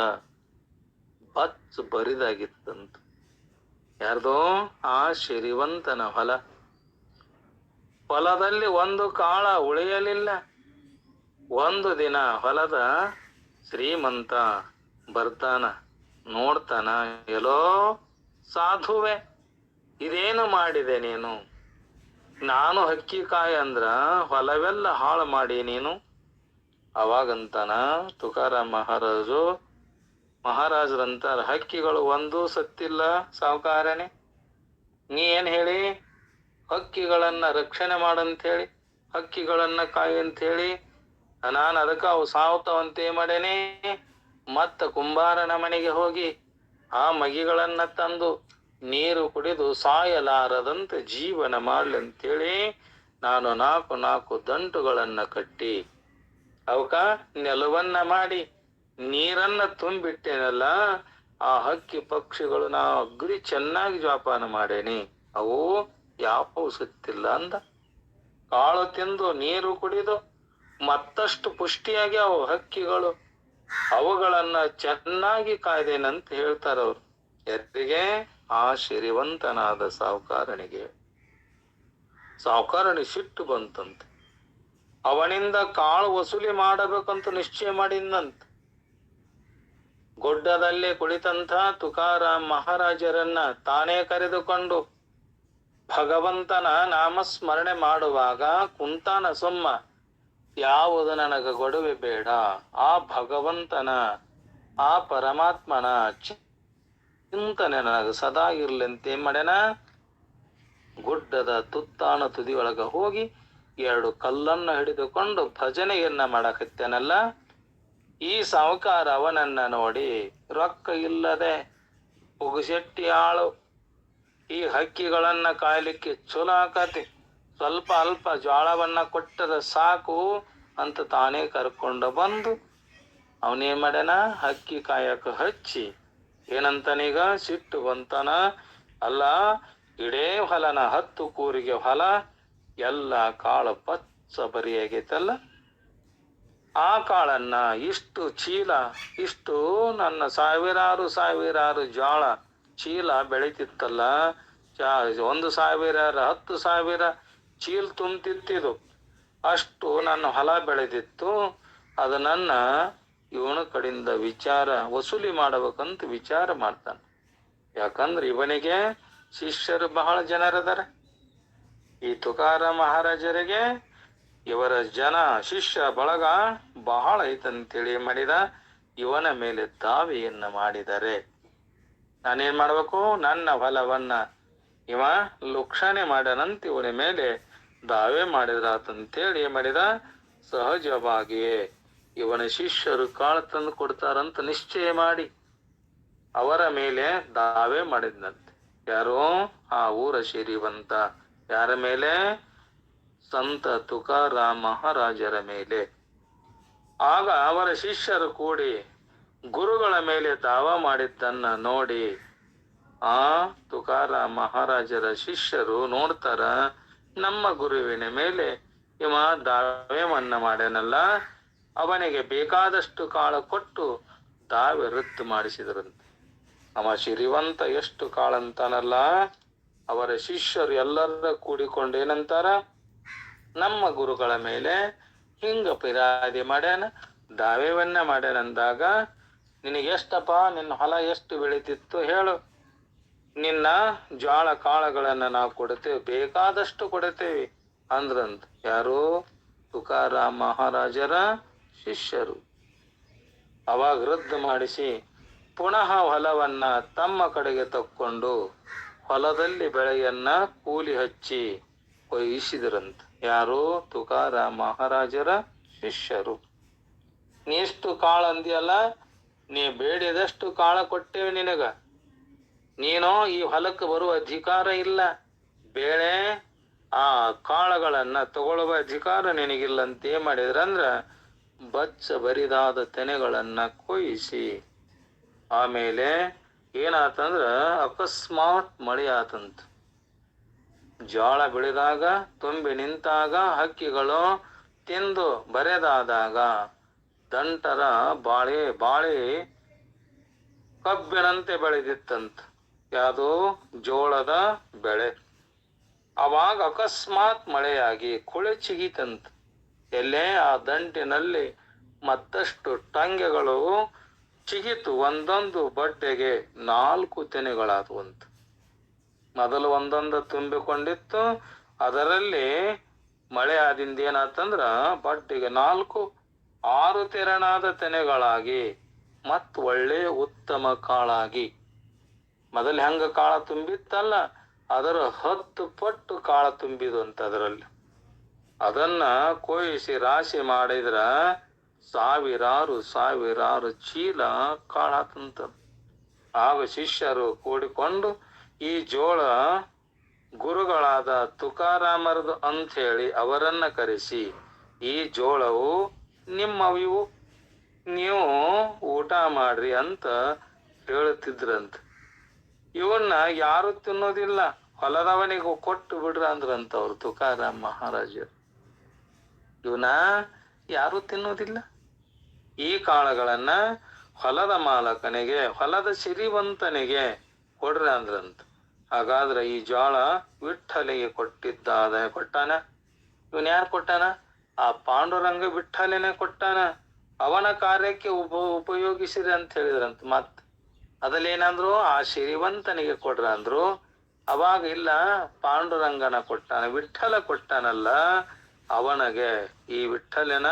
ಬರಿದಾಗಿತ್ತಂತ. ಯಾರ್ದೋ? ಆ ಶ್ರೀವಂತನ ಹೊಲದಲ್ಲಿ ಒಂದು ಕಾಳ ಉಳಿಯಲಿಲ್ಲ. ಒಂದು ದಿನ ಹೊಲದ ಶ್ರೀಮಂತ ಬರ್ತಾನ, ನೋಡ್ತಾನ, ಎಲ್ಲೋ ಸಾಧುವೆ, ಇದೇನು ಮಾಡಿದೆ ನೀನು? ನಾನು ಹಕ್ಕಿ ಕಾಯಿ ಅಂದ್ರ ಹೊಲವೆಲ್ಲ ಹಾಳು ಮಾಡಿ ನೀನು. ಅವಾಗಂತಾನ ತುಕಾರ ಮಹಾರಾಜರಂತಾರ, ಹಕ್ಕಿಗಳು ಒಂದೂ ಸತ್ತಿಲ್ಲ ಸಾವುಕಾರನೇ. ನೀ ಏನ್ ಹೇಳಿ ಹಕ್ಕಿಗಳನ್ನ ರಕ್ಷಣೆ ಮಾಡಂತೇಳಿ, ಹಕ್ಕಿಗಳನ್ನ ಕಾಯಿ ಅಂತ ಹೇಳಿ, ನಾನು ಅದಕ್ಕ ಅವು ಸಾವುತಾವಂತೆ ಮಾಡೇನೆ. ಮತ್ತ ಕುಂಬಾರನ ಮನೆಗೆ ಹೋಗಿ ಆ ಮಗಿಗಳನ್ನ ತಂದು ನೀರು ಕುಡಿದು ಸಾಯಲಾರದಂತೆ ಜೀವನ ಮಾಡ್ಲಂತೇಳಿ ನಾನು 4 ದಂಟುಗಳನ್ನ ಕಟ್ಟಿ ಅವಕ ನೆಲವನ್ನ ಮಾಡಿ ನೀರನ್ನ ತುಂಬಿಟ್ಟೇನಲ್ಲ, ಆ ಹಕ್ಕಿ ಪಕ್ಷಿಗಳು ನಾ ಅಗ್ರಿ ಚೆನ್ನಾಗಿ ಜೋಪಾನ ಮಾಡೇನಿ, ಅವು ಯಾವ ಸತ್ತಿಲ್ಲ ಅಂದ. ಕಾಳು ತಿಂದು ನೀರು ಕುಡಿದು ಮತ್ತಷ್ಟು ಪುಷ್ಟಿಯಾಗಿ ಅವು ಹಕ್ಕಿಗಳು ಅವುಗಳನ್ನ ಚೆನ್ನಾಗಿ ಕಾಯ್ದೇನಂತ ಹೇಳ್ತಾರವ್ರು. ಯಾರಿಗೆ? ಆ ಶ್ರೀವಂತನಾದ ಸಾವುಕಾರನಿಗೆ. ಸಾವುಕಾರನಿಗೆ ಸಿಟ್ಟು ಬಂತಂತೆ. ಅವನಿಂದ ಕಾಳು ವಸೂಲಿ ಮಾಡಬೇಕಂತ ನಿಶ್ಚಯ ಮಾಡಿದಂತ. ಗುಡ್ಡದಲ್ಲಿ ಕುಳಿತಂತ ತುಕಾರಾಮ್ ಮಹಾರಾಜರನ್ನ ತಾನೇ ಕರೆದುಕೊಂಡು ಭಗವಂತನ ನಾಮಸ್ಮರಣೆ ಮಾಡುವಾಗ ಕುಂತಾನ ಸುಮ್ಮ. ಯಾವುದು ನನಗ ಗೊಡವೆ ಬೇಡ, ಆ ಭಗವಂತನ ಆ ಪರಮಾತ್ಮನ ಚಿಂತನೆ ನನಗ ಸದಾ ಇರ್ಲಂತೆ ಮಾಡ್ಯಾನ. ಗುಡ್ಡದ ತುತ್ತಾನ ತುದಿಯೊಳಗ ಹೋಗಿ 2 ಕಲ್ಲನ್ನ ಹಿಡಿದುಕೊಂಡು ಭಜನೆಯನ್ನ ಮಾಡಕತ್ತೇನಲ್ಲ. ಈ ಸಾವುಕಾರ ಅವನನ್ನ ನೋಡಿ, ರೊಕ್ಕ ಇಲ್ಲದೆ ಪುಗುಸೆಟ್ಟಿ ಆಳು, ಈ ಹಕ್ಕಿಗಳನ್ನ ಕಾಯ್ಲಿಕ್ಕೆ ಚಲೋ ಆಕತಿ, ಸ್ವಲ್ಪ ಅಲ್ಪ ಜ್ವಾಳವನ್ನ ಕೊಟ್ಟದ ಸಾಕು ಅಂತ ತಾನೇ ಕರ್ಕೊಂಡು ಬಂದು ಅವನೇನ್ ಮಾಡ್ಯಾನ, ಹಕ್ಕಿ ಕಾಯಕ ಹಚ್ಚಿ ಏನಂತಾನೀಗ ಸಿಟ್ಟು ಬಂತಾನ. ಅಲ್ಲ, ಇಡೇ ಹೊಲನ 10 ಕೂರಿಗೆ ಹೊಲ ಎಲ್ಲ ಕಾಳು ಪಚ್ಚ ಬರಿಯಾಗೈತಲ್ಲ, ಆ ಕಾಳನ್ನ ಇಷ್ಟು ಚೀಲ, ಇಷ್ಟು ನನ್ನ ಸಾವಿರಾರು ಜ್ವಾಳ ಚೀಲ ಬೆಳಿತಿತ್ತಲ್ಲ, 1,000 10,000 ಚೀಲ ತುಂಬ್ತಿತ್ತಿದು, ಅಷ್ಟು ನನ್ನ ಹೊಲ ಬೆಳೆದಿತ್ತು. ಅದು ನನ್ನ ಇವನ ಕಡೆಯಿಂದ ವಸೂಲಿ ಮಾಡಬೇಕಂತ ವಿಚಾರ ಮಾಡ್ತಾನೆ. ಯಾಕಂದ್ರೆ ಇವನಿಗೆ ಶಿಷ್ಯರು ಬಹಳ ಜನರದಾರ. ಈ ತುಕಾರ ಮಹಾರಾಜರಿಗೆ ಇವರ ಶಿಷ್ಯ ಬಳಗ ಬಹಳ ಐತಂತೇಳಿ ಮಾಡಿದ ಇವನ ಮೇಲೆ ದಾವೆಯನ್ನ ಮಾಡಿದರೆ, ನಾನೇನ್ ಮಾಡ್ಬೇಕು, ನನ್ನ ಹೊಲವನ್ನ ಇವ ಲುಕ್ಷಣೆ ಮಾಡನಂತ ಇವನ ಮೇಲೆ ದಾವೆ ಮಾಡಿದ್ರಾತಂತೇಳಿ ಮಾಡಿದ. ಸಹಜವಾಗಿಯೇ ಇವನ ಶಿಷ್ಯರು ಕಾಳು ತಂದು ಕೊಡ್ತಾರಂತ ನಿಶ್ಚಯ ಮಾಡಿ ಅವರ ಮೇಲೆ ದಾವೆ ಮಾಡಿದ್ನಂತೆ. ಯಾರೋ? ಆ ಊರ ಶ್ರೀಮಂತ. ಯಾರ ಮೇಲೆ? ಸಂತ ತುಕಾರಾಮ್ ಮಹಾರಾಜರ ಮೇಲೆ. ಆಗ ಅವರ ಶಿಷ್ಯರು ಕೂಡಿ ಗುರುಗಳ ಮೇಲೆ ದಾವ ಮಾಡಿದ್ದನ್ನ ನೋಡಿ ಆ ತುಕಾರಾಮ್ ಮಹಾರಾಜರ ಶಿಷ್ಯರು ನೋಡ್ತಾರ, ನಮ್ಮ ಗುರುವಿನ ಮೇಲೆ ಇವ ದಾವೆಯನ್ನ ಮಾಡ್ಯಾನಲ್ಲ, ಅವನಿಗೆ ಬೇಕಾದಷ್ಟು ಕಾಳು ಕೊಟ್ಟು ದಾವೆ ರದ್ದು ಮಾಡಿಸಿದ್ರಂತೆ. ಅವ ಶ್ರೀವಂತ ಎಷ್ಟು ಕಾಳಂತಾನಲ್ಲ, ಅವರ ಶಿಷ್ಯರು ಎಲ್ಲರ ಕೂಡಿಕೊಂಡು ಏನಂತಾರ, ನಮ್ಮ ಗುರುಗಳ ಮೇಲೆ ಹಿಂಗ ಪಿರಾದಿ ಮಾಡ್ಯಾನ, ದಾವೆವನ್ನ ಮಾಡ್ಯಾನಂದಾಗ ನಿನಗೆ ಎಷ್ಟಪ್ಪ, ನಿನ್ನ ಹೊಲ ಎಷ್ಟು ಬೆಳೀತಿತ್ತು ಹೇಳು, ನಿನ್ನ ಜ್ವಾಳ ಕಾಳುಗಳನ್ನ ನಾವು ಕೊಡ್ತೇವೆ, ಬೇಕಾದಷ್ಟು ಕೊಡ್ತೇವೆ ಅಂದ್ರಂತ. ಯಾರು? ತುಕಾರಾಮ್ ಮಹಾರಾಜರ ಶಿಷ್ಯರು. ಅವಾಗ ರದ್ದು ಮಾಡಿಸಿ ಪುನಃ ಹೊಲವನ್ನ ತಮ್ಮ ಕಡೆಗೆ ತಕ್ಕೊಂಡು ಹೊಲದಲ್ಲಿ ಬೆಳೆಯನ್ನ ಕೂಲಿ ಹಚ್ಚಿ ಕೊಯ್ಯಿಸಿದ್ರಂತ. ಯಾರು? ತುಕಾರಾಮ್ ಮಹಾರಾಜರ ಶಿಷ್ಯರು. ನೀ ಎಷ್ಟು ಕಾಳು ಅಂದಿಯಲ್ಲ, ನೀ ಬೇಡಿದಷ್ಟು ಕಾಳ ಕೊಟ್ಟೇವೆ ನಿನಗ, ನೀನು ಈ ಹೊಲಕ್ಕೆ ಬರುವ ಅಧಿಕಾರ ಇಲ್ಲ, ಬೇಳೆ ಆ ಕಾಳುಗಳನ್ನ ತಗೊಳ್ಳುವ ಅಧಿಕಾರ ನಿನಗಿಲ್ಲ ಅಂತ ಏನ್ ಮಾಡಿದ್ರಂದ್ರ, ಬಚ್ಚ ಬರಿದಾದ ತೆನೆಗಳನ್ನ ಕೊಯ್ಯಿಸಿ, ಆಮೇಲೆ ಏನಾತಂದ್ರ ಅಕಸ್ಮಾತ್ ಮಳೆ ಆತಂತ. ಜೋಳ ಬೆಳೆದಾಗ ತುಂಬಿ ನಿಂತಾಗ ಹಕ್ಕಿಗಳು ತಿಂದು ಬರೆದಾದಾಗ ದಂಟರ ಬಾಳೆ ಕಬ್ಬಿನಂತೆ ಬೆಳೆದಿತ್ತಂತ. ಯಾವುದು? ಜೋಳದ ಬೆಳೆ. ಅವಾಗ ಅಕಸ್ಮಾತ್ ಮಳೆಯಾಗಿ ಕುಳೆ ಚಿಗಿತಂತ. ಎಲ್ಲೇ ಆ ದಂಟಿನಲ್ಲಿ ಮತ್ತಷ್ಟು ಟಂಗೆಗಳು ಚಿಗಿತು. ಒಂದೊಂದು ಬಟ್ಟೆಗೆ 4 ತೆನೆಗಳಾದವಂತ. ಮೊದಲು ಒಂದೊಂದು ತುಂಬಿಕೊಂಡಿತ್ತು, ಅದರಲ್ಲಿ ಮಳೆ ಆದಿಂದ ಏನಾತಂದ್ರ ಬಟ್ಟೆಗೆ 6 ತೆರನಾದ ತೆನೆಗಳಾಗಿ ಮತ್ ಒಳ್ಳೆ ಉತ್ತಮ ಕಾಳಾಗಿ, ಮೊದಲು ಹೆಂಗ ಕಾಳ ತುಂಬಿತ್ತಲ್ಲ ಅದರ 10 ಪಟ್ಟು ಕಾಳ ತುಂಬಿದಂತ. ಅದರಲ್ಲಿ ಅದನ್ನ ಕೊಯ್ಯಿಸಿ ರಾಶಿ ಮಾಡಿದ್ರ ಸಾವಿರಾರು ಚೀಲ ಕಾಳಾತಂತ. ಆಗ ಶಿಷ್ಯರು ಕೂಡಿಕೊಂಡು ಈ ಜೋಳ ಗುರುಗಳಾದ ತುಕಾರಾಮರದು ಅಂತ ಹೇಳಿ ಅವರನ್ನ ಕರೆಸಿ, ಈ ಜೋಳವು ನಿಮ್ಮವಿವು, ನೀವು ಊಟ ಮಾಡ್ರಿ ಅಂತ ಹೇಳುತ್ತಿದ್ರಂತ. ಇವನ್ನ ಯಾರು ತಿನ್ನೋದಿಲ್ಲ, ಹೊಲದವನಿಗೆ ಕೊಟ್ಟು ಬಿಡ್ರ ಅಂದ್ರಂತ ಅವ್ರು ತುಕಾರಾಮ್ ಮಹಾರಾಜರು. ಇವನ್ನ ಯಾರು ತಿನ್ನೋದಿಲ್ಲ, ಈ ಕಾಳುಗಳನ್ನ ಹೊಲದ ಮಾಲಕನಿಗೆ, ಹೊಲದ ಸಿರಿವಂತನಿಗೆ ಕೊಡ್ರಿ ಅಂದ್ರಂತ. ಹಾಗಾದ್ರೆ ಈ ಜೋಳ ವಿಠ್ಠಲಿಗೆ ಕೊಟ್ಟಾನ. ಇವನ್ ಯಾರು ಕೊಟ್ಟಾನ? ಆ ಪಾಂಡುರಂಗ ವಿಠ್ಠಲನೇ ಕೊಟ್ಟಾನ. ಅವನ ಕಾರ್ಯಕ್ಕೆ ಉಪಯೋಗಿಸಿರಿ ಅಂತ ಹೇಳಿದ್ರಂತ. ಮತ್ ಅದಲ್ಲೇನಂದ್ರು, ಆ ಶ್ರೀವಂತನಿಗೆ ಕೊಡ್ರ ಅಂದ್ರು. ಅವಾಗ ಇಲ್ಲ, ಪಾಂಡುರಂಗನ ಕೊಟ್ಟಾನ, ವಿಠ್ಠಲ ಕೊಟ್ಟಾನಲ್ಲ ಅವನಿಗೆ, ಈ ವಿಠ್ಠಲನ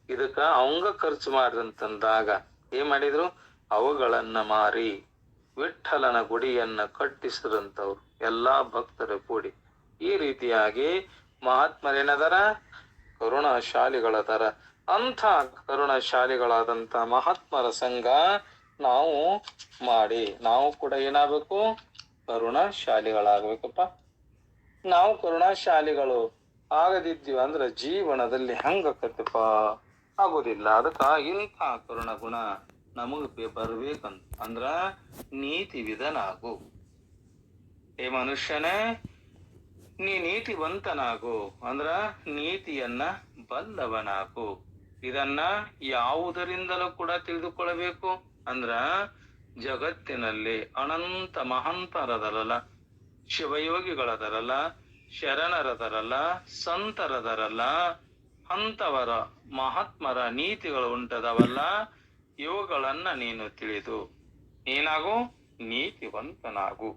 ಇದಕ್ಕ ಅವಂಗ ಖರ್ಚು ಮಾಡ್ರಂತಂದಾಗ ಏನ್ ಮಾಡಿದ್ರು, ಅವುಗಳನ್ನ ಮಾರಿ ವಿಠ್ಠಲನ ಗುಡಿಯನ್ನ ಕಟ್ಟಿಸಿದ್ರಂತವ್ರು ಎಲ್ಲಾ ಭಕ್ತರು ಕೂಡಿ. ಈ ರೀತಿಯಾಗಿ ಮಹಾತ್ಮರೇನದರ, ಕರುಣಾಶಾಲಿಗಳದರ. ಅಂಥ ಕರುಣಾಶಾಲಿಗಳಾದಂತ ಮಹಾತ್ಮರ ಸಂಘ ನಾವು ಮಾಡಿ ನಾವು ಕೂಡ ಏನಾಗಬೇಕು? ಕರುಣಾಶಾಲಿಗಳಾಗಬೇಕಪ್ಪ. ನಾವು ಕರುಣಾಶಾಲಿಗಳು ಆಗದಿದ್ದೀವಿ ಅಂದ್ರೆ ಜೀವನದಲ್ಲಿ ಹೆಂಗಕತ್ತಪ್ಪ? ಆಗುದಿಲ್ಲ. ಅದಕ್ಕ ಇಂಥ ಕರುಣ ಗುಣ ನಮಗ್ ಬರ್ಬೇಕಂತ ಅಂದ್ರ ನೀತಿವಿಧನಾಗು. ಏ ಮನುಷ್ಯನೇ, ನೀ ನೀತಿವಂತನಾಗು ಅಂದ್ರ ನೀತಿಯನ್ನ ಬಲ್ಲವನಾಗು. ಇದನ್ನ ಯಾವುದರಿಂದಲೂ ಕೂಡ ತಿಳಿದುಕೊಳ್ಳಬೇಕು ಅಂದ್ರ, ಜಗತ್ತಿನಲ್ಲಿ ಅನಂತ ಮಹಂತರದರಲ್ಲ, ಶಿವಯೋಗಿಗಳದರಲ್ಲ, ಶರಣರದರಲ್ಲ, ಸಂತರದರಲ್ಲ, ಅಂತವರ ಮಹಾತ್ಮರ ನೀತಿಗಳು ಉಂಟದವಲ್ಲ, ಇವುಗಳನ್ನ ನೀನು ತಿಳಿದು ನೀನಾಗು ನೀತಿವಂತನಾಗು.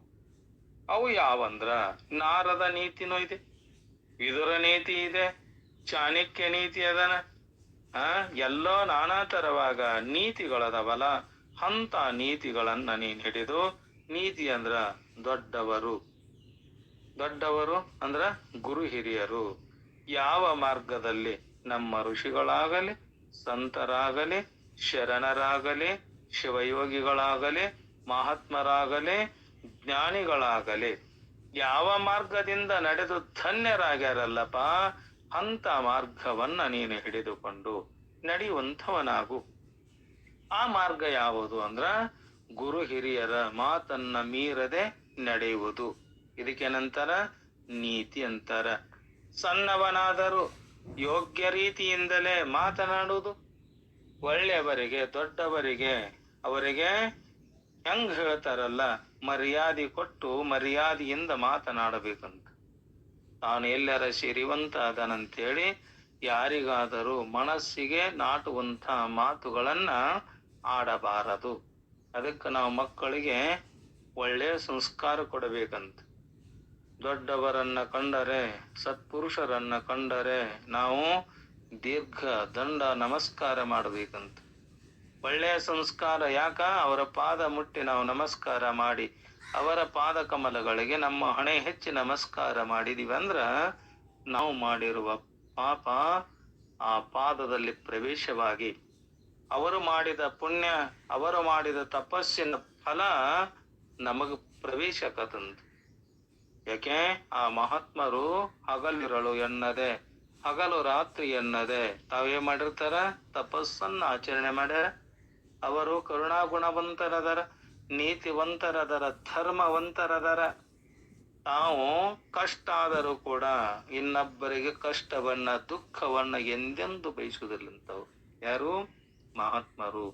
ಅವು ಯಾವಂದ್ರ, ನಾರದ ನೀತಿನೂ ಇದೆ, ವಿದುರ ನೀತಿ ಇದೆ, ಚಾಣಕ್ಯ ನೀತಿ ಅದನ, ಎಲ್ಲೋ ನಾನಾ ತರವಾಗ ನೀತಿಗಳದವಲ್ಲ, ಅಂತ ನೀತಿಗಳನ್ನ ನೀನ್ ಹಿಡಿದು, ನೀತಿ ಅಂದ್ರ ದೊಡ್ಡವರು ಅಂದ್ರ ಗುರು ಹಿರಿಯರು, ಯಾವ ಮಾರ್ಗದಲ್ಲಿ ನಮ್ಮ ಋಷಿಗಳಾಗಲಿ, ಸಂತರಾಗಲಿ, ಶರಣರಾಗಲಿ, ಶಿವಯೋಗಿಗಳಾಗಲಿ, ಮಹಾತ್ಮರಾಗಲಿ, ಜ್ಞಾನಿಗಳಾಗಲಿ ಯಾವ ಮಾರ್ಗದಿಂದ ನಡೆದು ಧನ್ಯರಾಗ್ಯಾರಲ್ಲಪ್ಪ, ಅಂತ ಮಾರ್ಗವನ್ನ ನೀನು ಹಿಡಿದುಕೊಂಡು ನಡೆಯುವಂಥವನಾಗು. ಆ ಮಾರ್ಗ ಯಾವುದು ಅಂದ್ರ ಗುರು ಹಿರಿಯರ ಮಾತನ್ನ ಮೀರದೆ ನಡೆಯುವುದು. ಇದಕ್ಕೇನಂತಾರ? ನೀತಿ ಅಂತಾರ. ಸಣ್ಣವನಾದರೂ ಯೋಗ್ಯ ರೀತಿಯಿಂದಲೇ ಮಾತನಾಡುವುದು, ಒಳ್ಳೆಯವರಿಗೆ, ದೊಡ್ಡವರಿಗೆ, ಅವರಿಗೆ ಹೆಂಗ್ ಹೇಳ್ತಾರಲ್ಲ, ಮರ್ಯಾದೆ ಕೊಟ್ಟು ಮರ್ಯಾದೆಯಿಂದ ಮಾತನಾಡಬೇಕಂತ. ತಾನು ಎಲ್ಲರ ಸಿರಿವಂತ ಅದನಂತೇಳಿ ಯಾರಿಗಾದರೂ ಮನಸ್ಸಿಗೆ ನಾಟುವಂತ ಮಾತುಗಳನ್ನ ಆಡಬಾರದು. ಅದಕ್ಕೆ ನಾವು ಮಕ್ಕಳಿಗೆ ಒಳ್ಳೆಯ ಸಂಸ್ಕಾರ ಕೊಡಬೇಕಂತ. ದೊಡ್ಡವರನ್ನ ಕಂಡರೆ, ಸತ್ಪುರುಷರನ್ನ ಕಂಡರೆ ನಾವು ದೀರ್ಘ ದಂಡ ನಮಸ್ಕಾರ ಮಾಡಬೇಕಂತ. ಒಳ್ಳೆಯ ಸಂಸ್ಕಾರ ಯಾಕ? ಅವರ ಪಾದ ಮುಟ್ಟಿ ನಾವು ನಮಸ್ಕಾರ ಮಾಡಿ ಅವರ ಪಾದ ಕಮಲಗಳಿಗೆ ನಮ್ಮ ಹಣೆ ಹೆಚ್ಚಿ ನಮಸ್ಕಾರ ಮಾಡಿದೀವಿ ಅಂದ್ರ ನಾವು ಮಾಡಿರುವ ಪಾಪ ಆ ಪಾದದಲ್ಲಿ ಪ್ರವೇಶವಾಗಿ ಅವರು ಮಾಡಿದ ಪುಣ್ಯ, ಅವರು ಮಾಡಿದ ತಪಸ್ಸಿನ ಫಲ ನಮಗ ಪ್ರವೇಶಕತಂತ. ಯಾಕೆ? ಆ ಮಹಾತ್ಮರು ಹಗಲಿರಳು ಎನ್ನದೆ, ಹಗಲು ರಾತ್ರಿ ಎನ್ನದೆ ತಾವೇನ್ ಮಾಡಿರ್ತಾರ? ತಪಸ್ಸನ್ನ ಆಚರಣೆ ಮಾಡ್ಯಾರ. ಅವರು ಕರುಣಾಗುಣವಂತರದರ, ನೀತಿವಂತರದರ, ಧರ್ಮವಂತರದರ. ತಾವು ಕಷ್ಟ ಆದರೂ ಕೂಡ ಇನ್ನೊಬ್ಬರಿಗೆ ಕಷ್ಟವನ್ನ, ದುಃಖವನ್ನ ಎಂದೆಂದು ಬಯಸುವುದಿಲ್ಲಂತವು. ಯಾರು? ಮಹಾತ್ಮರು,